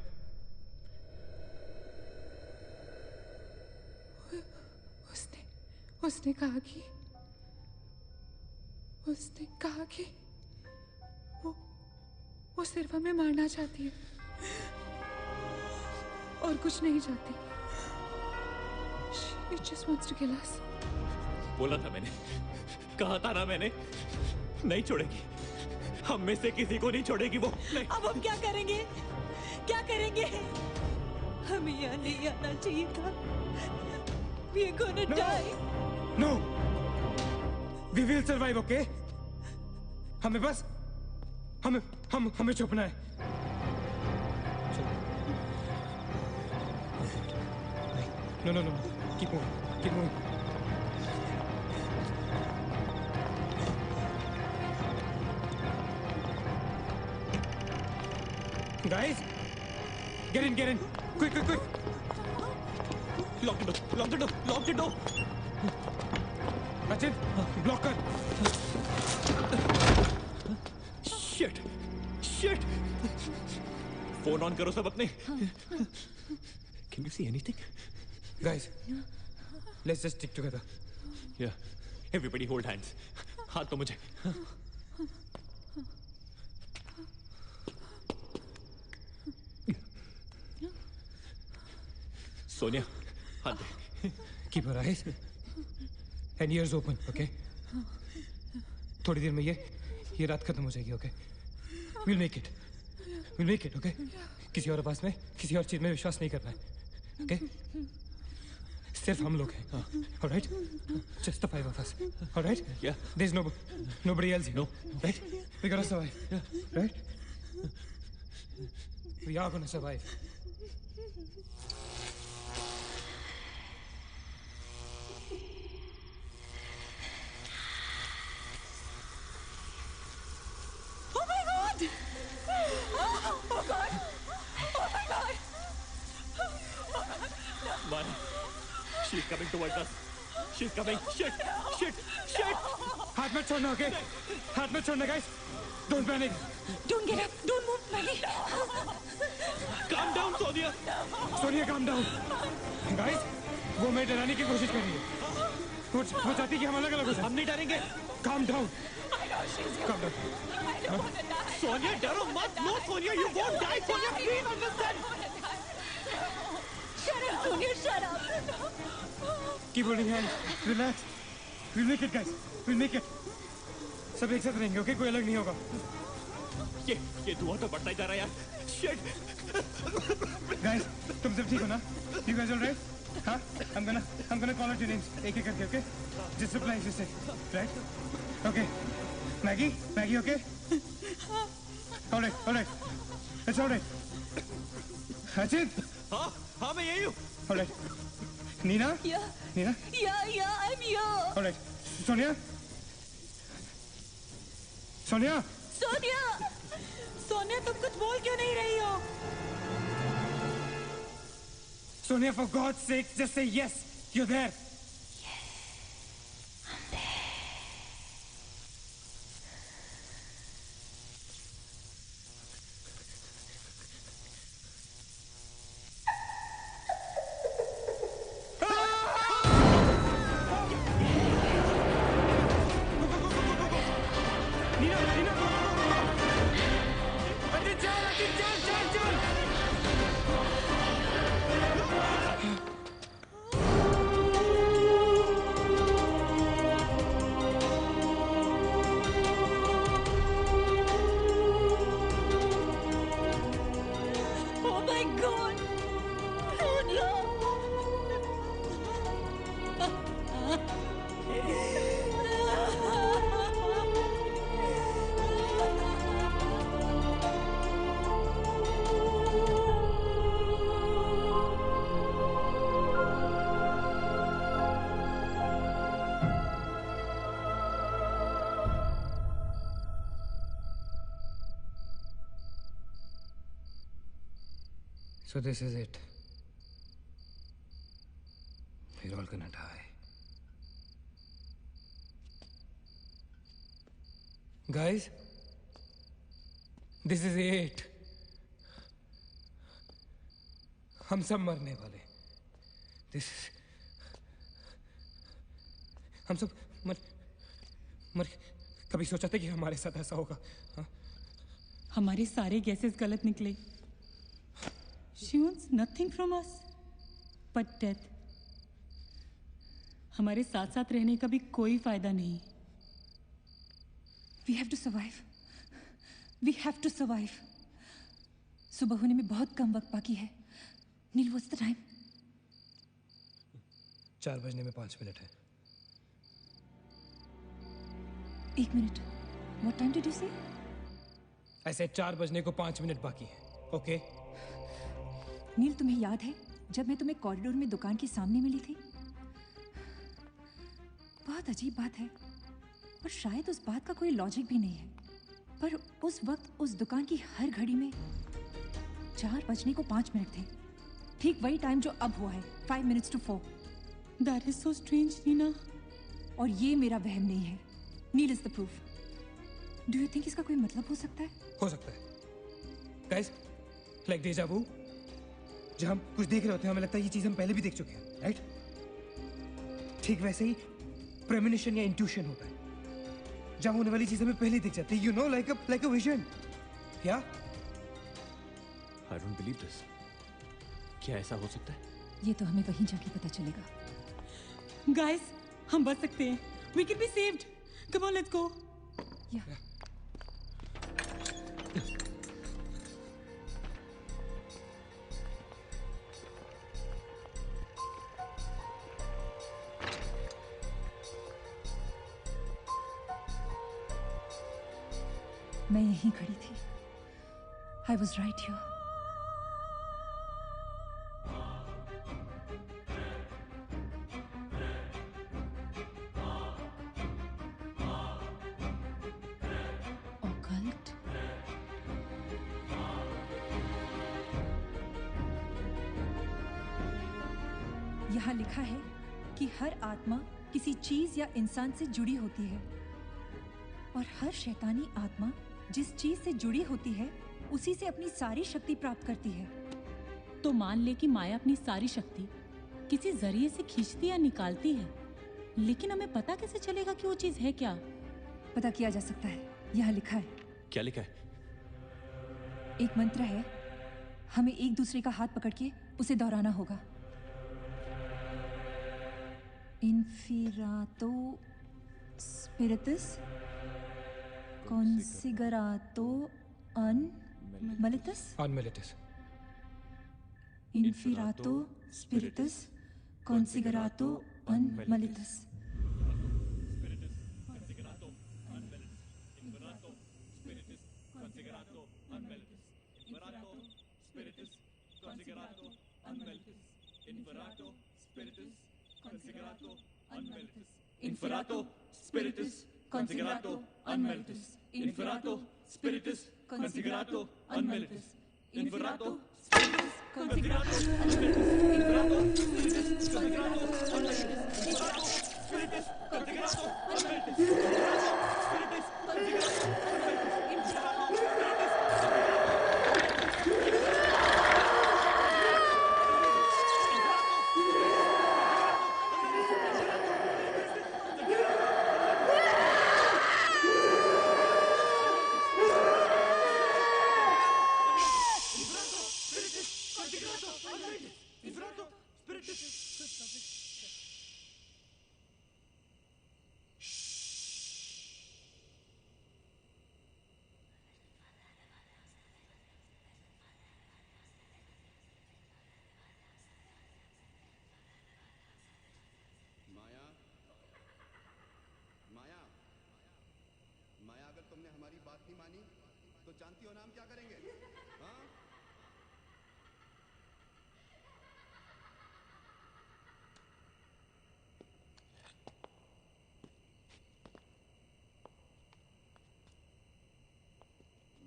उसने कहा कि वो सिर्फ हमें मारना चाहती है और कुछ नहीं चाहती। She just wants to kill us. बोला था मैंने, कहा था ना मैंने, नहीं छोड़ेगी। हम में से किसी को नहीं छोड़ेगी वो। नहीं। अब हम क्या करेंगे? क्या करेंगे? हमें यहाँ नहीं आना चाहिए था। We are gonna die. No. We will survive, okay? हमें छुपना है। No. Keep moving. Guys, get in. Quick. Lock the door. Achit block कर। शिट शिट फोन ऑन करो सब अपने। Can you see anything? Guys let's just stick together. या everybody hold hands. हाथ तो मुझे। सोनिया हाथ दे। Keep your eyes and ears open, okay? थोड़ी देर में ये रात खत्म हो जाएगी, okay? We'll make it, okay? किसी और आवाज में, किसी और चीज में विश्वास नहीं करना है, okay? सिर्फ हम लोग हैं, all right? Just the 5 of us, all right? Yeah. There's nobody else here, No. right? We gotta survive, right? We are gonna survive. She's coming towards us. She's coming. Shit! हाथ मत छोड़ना, okay? हाथ मत छोड़ना, guys. Don't panic. Don't get up. Don't move, Maggie. Calm down, Sonia. Sonia, calm down. Guys, वो मैं डराने की कोशिश कर रही है। वो चाहती कि हम अलग-अलग हो जाएं। हम नहीं डरेंगे। Calm down. Calm down. Sonia, डरो मत. No, Sonia, you won't die. Sonia, please understand. Shut up, Sonia. Shut up. Keep holding hands. Relax. We'll make it, guys. We'll make it. सब एक साथ रहेंगे, okay? कोई अलग नहीं होगा। ये धुआं तो बढ़ता ही जा रहा है यार। Shit. Guys, तुम सब ठीक हो ना? You guys all right? हाँ? I'm gonna call out your names एक एक करके, okay? Just reply if you say, right? Okay. Maggie, okay? All right. It's all right. Ajit. हाँ मैं यही हूँ। All right. Nina? Yeah. Nina? Yeah, I'm here. All right. Sonia? Sonia तुम कुछ बोल क्यों नहीं रही हो? Sonia, for God's sake, just say yes. You're there. So this is it. We're all gonna die. Guys, this is it. हम सब मरने वाले। हम सब मर कभी सोचा था कि हमारे साथ ऐसा होगा? हाँ? हमारे सारे गैसेस गलत निकले। She wants nothing from us but death. हमारे साथ साथ रहने का भी कोई फायदा नहीं। We have to survive. We have to survive. सुबह होने में बहुत कम वक्त बाकी है। नील, what's the time? 4 बजने में 5 मिनट है। 1 minute. What time did you say? ऐसे 4 बजने को 5 मिनट बाकी है। ओके? नील, तुम्हें याद है जब मैं तुम्हें कॉरिडोर में दुकान के सामने मिली थी? बहुत अजीब बात है और शायद उस बात का कोई लॉजिक भी नहीं है, पर उस वक्त उस दुकान की हर घड़ी में 4 बजने को 5 मिनट थे। ठीक वही टाइम जो अब हुआ है, 5 minutes to 4. That is so strange, Nina. और ये मेरा वहम नहीं है। Neel is the proof. Do you think इसका कोई मतलब हो सकता है? हो सकता है। गाइस, लाइक डेजा वू, जब हम कुछ देख रहे होते हैं हमें लगता है ये चीज हम पहले भी देख चुके हैं, राइट? ठीक वैसे ही प्रेमोनिशन या इंट्यूशन होता है, जहां होने वाली चीज हमें पहले दिख जाती है, you know, like a vision. क्या? I don't believe this. क्या ऐसा हो सकता है? ये तो हमें वहीं जाके पता चलेगा। गाइस, हम बच सकते हैं। We can be saved. Come on, let's go. या मैं यहीं खड़ी थी। I was right here. Occult? यहाँ लिखा है कि हर आत्मा किसी चीज या इंसान से जुड़ी होती है और हर शैतानी आत्मा जिस चीज से जुड़ी होती है उसी से अपनी सारी शक्ति प्राप्त करती है। तो मान ले कि माया अपनी सारी शक्ति किसी जरिए से खींचती या निकालती है, लेकिन हमें पता कैसे चलेगा कि वो चीज है क्या? पता किया जा सकता है। यहाँ लिखा है। क्या लिखा है? एक मंत्र है, हमें एक दूसरे का हाथ पकड़ के उसे दोहराना होगा। इन्फिरातो स्पिरिटस कॉन्सिगरातो अनमिलिटस। इन्फिरातो स्पिरिटस कॉन्सिगरातो अनमिलिटस। Inferato spiritus consigerato unmelitus. Inferato spiritus consigerato unmelitus. Inferato spiritus consigerato unmelitus. Inferato spiritus consigerato unmelitus. Inferato spiritus consigerato unmelitus. Inferato spiritus consigerato unmelitus. Inferato तुमने हमारी बात नहीं मानी तो जानती हो ना हम क्या करेंगे? हाँ?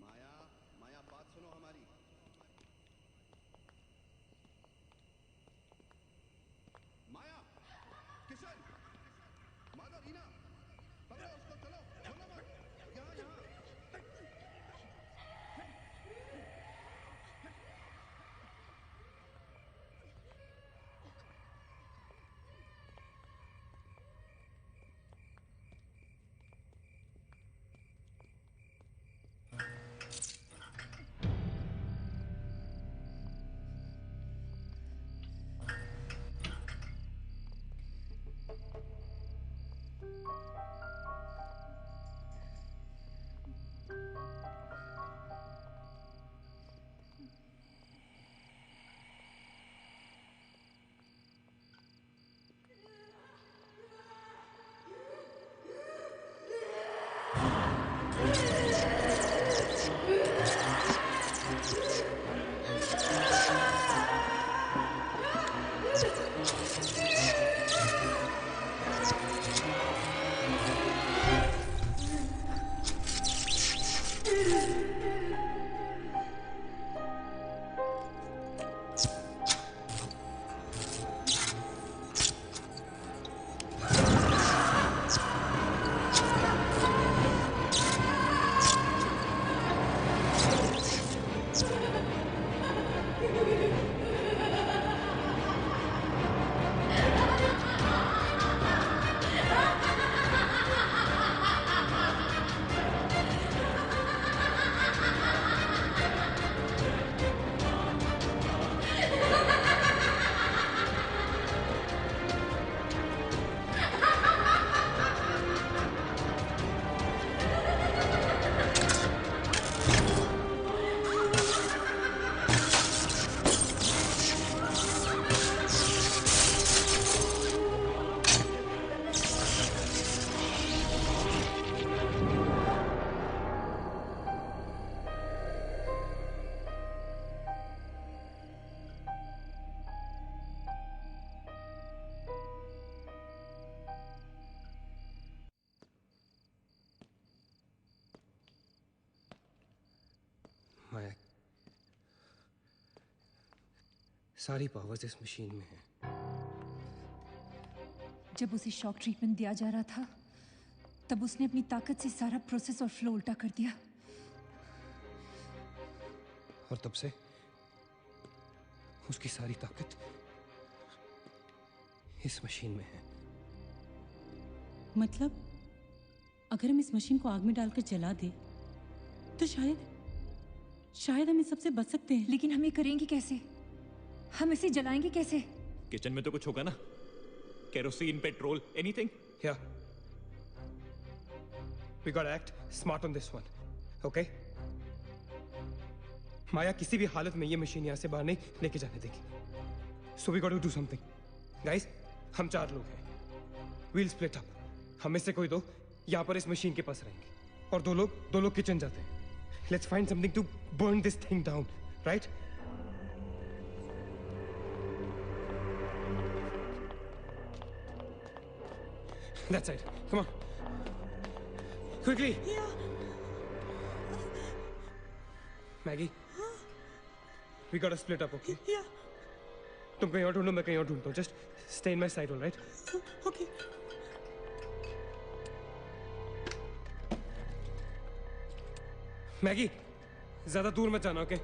माया, माया बात सुनो हमारी। माया, किशन, माधव, रीना, पकड़ो उसको, चलो, बोलो मत, यहाँ यहाँ। सारी पावर्स इस मशीन में है। जब उसे शॉक ट्रीटमेंट दिया जा रहा था तब उसने अपनी ताकत से सारा प्रोसेस और फ्लो उल्टा कर दिया। और तब से उसकी सारी ताकत इस मशीन में है। मतलब अगर हम इस मशीन को आग में डालकर जला दे तो शायद हम इस सबसे बच सकते हैं। लेकिन हम ये करेंगे कैसे? हम इसे जलाएंगे कैसे? किचन में तो कुछ होगा ना, kerosene, petrol, anything. Yeah. We gotta act smart on this one, okay? माया किसी भी हालत में ये मशीन यहाँ से बाहर नहीं लेके जाने देगी। So we gotta do something, guys. हम 4 लोग हैं। We'll split up. हम में से कोई 2 यहाँ पर इस मशीन के पास रहेंगे और 2 लोग किचन जाते हैं। Let's find something to burn this thing down, right? That side. Come on. Quickly. Yeah. Maggie. We gotta split up, okay? Yeah. तुम कहीं और ढूंढो, मैं कहीं और ढूंढता हूँ. Just stay in my side, all right? Okay. Maggie, ज़्यादा दूर मत जाना, okay?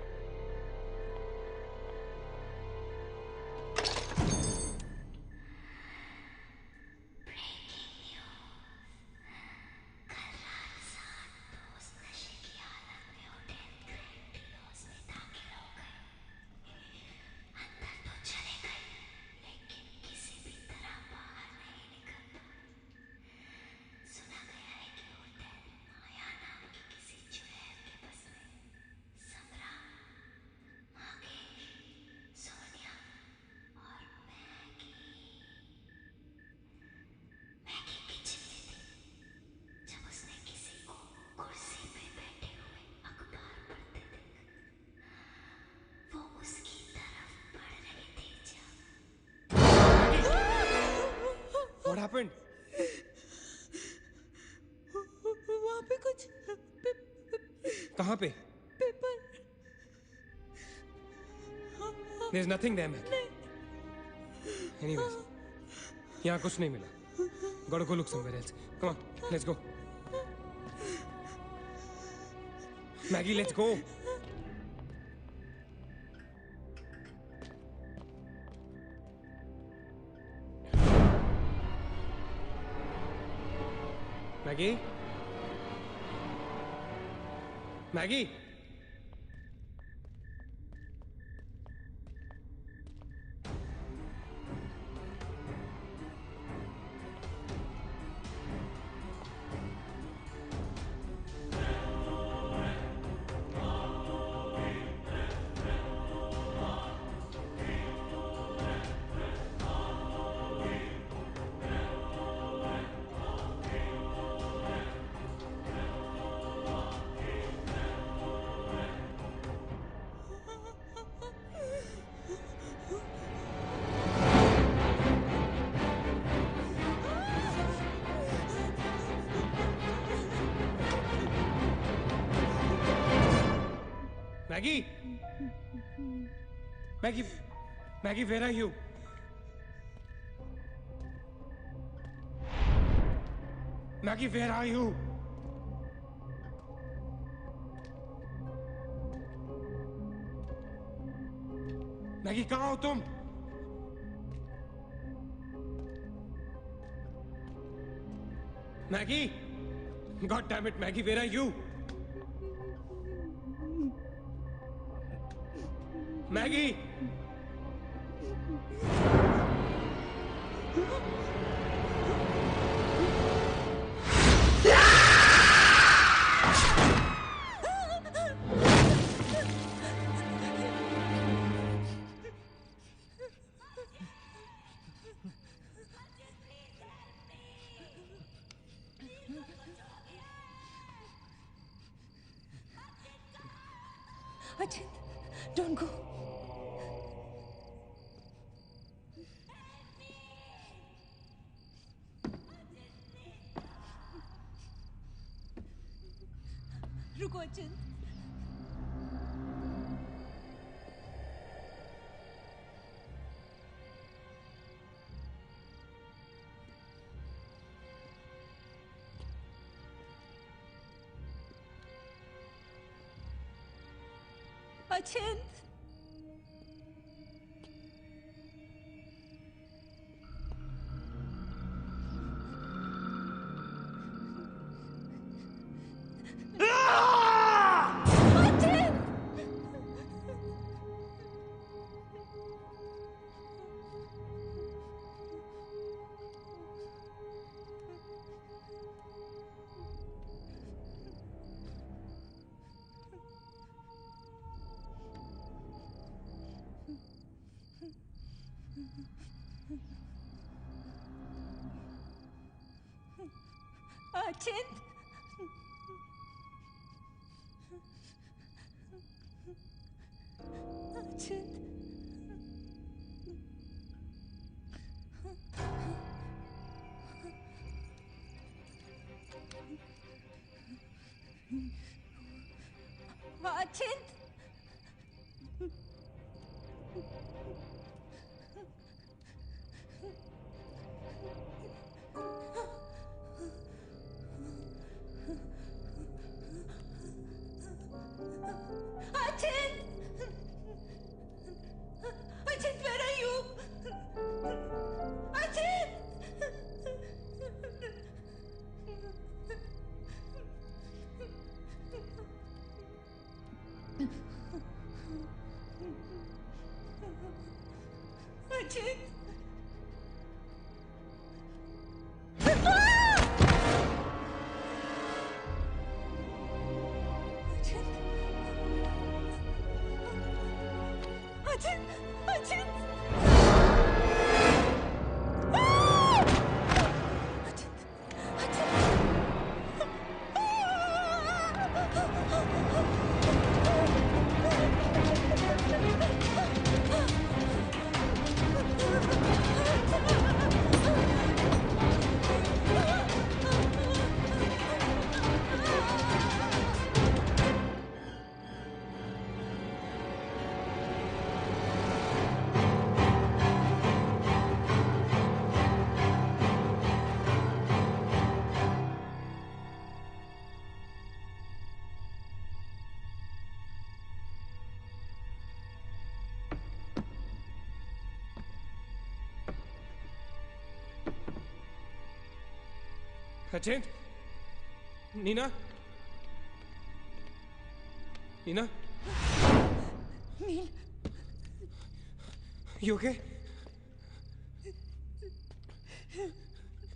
What happened? वहाँ पे कुछ कहाँ पे? Paper. There's nothing there, man. Anyways, यहाँ कुछ नहीं मिला. Gotta go look somewhere else. Come on, let's go. Maggie, let's go. Maggie? Maggie? Maggie? Maggie, where are you? Maggie, where are you? Maggie, कहाँ हो तुम? Maggie? God damn it, Maggie, where are you? Maggie! Ajit, don't go. रुको अचिंत। अचिंत अचिंत अचिंत अचिंत Achint, where are you? Achint! Achint! Achint! Achint! अचिंत Neena Neena nil You okay?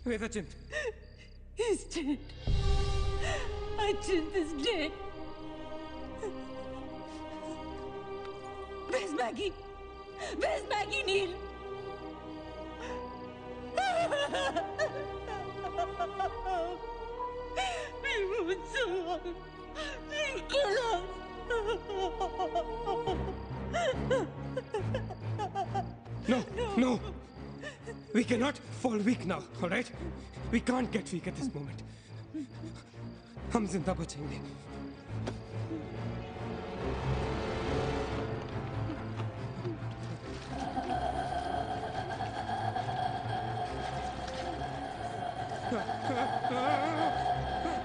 Where's Achint? He's dead. Achint is dead. Where's Maggie? Where's Maggie, Neil? We won't survive. They'll kill us. No. We cannot fall weak now, all right? We can't get weak at this moment. हम जिंदा बचेंगे.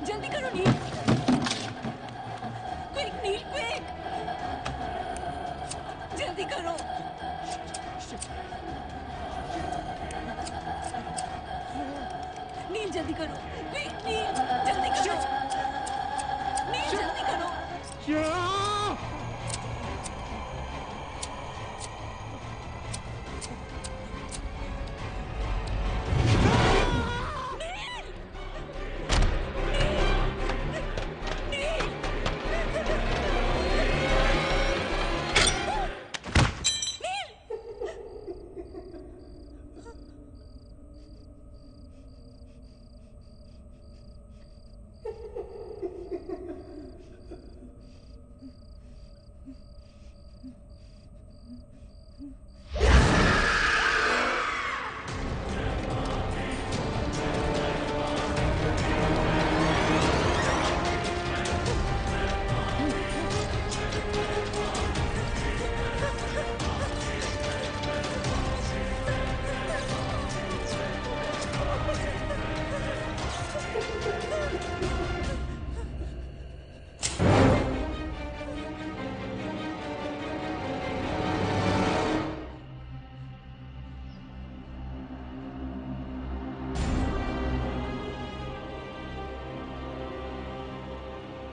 जल्दी करो नील. Quick, नील, quick. जल्दी करो. नील जल्दी करो. Quick, नील जल्दी करो. नील जल्दी करो.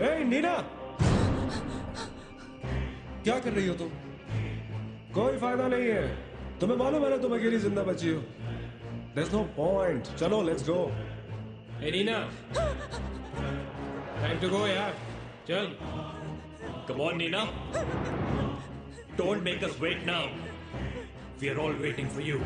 ए नीना, क्या कर रही हो तुम? कोई फायदा नहीं है, तुम्हें मालूम है ना तुम अकेली जिंदा बची हो। There's no point. चलो let's go. ए नीना, टाइम टू गो यार, चल। Come on, Nina. Don't make us wait now. We are all waiting for you.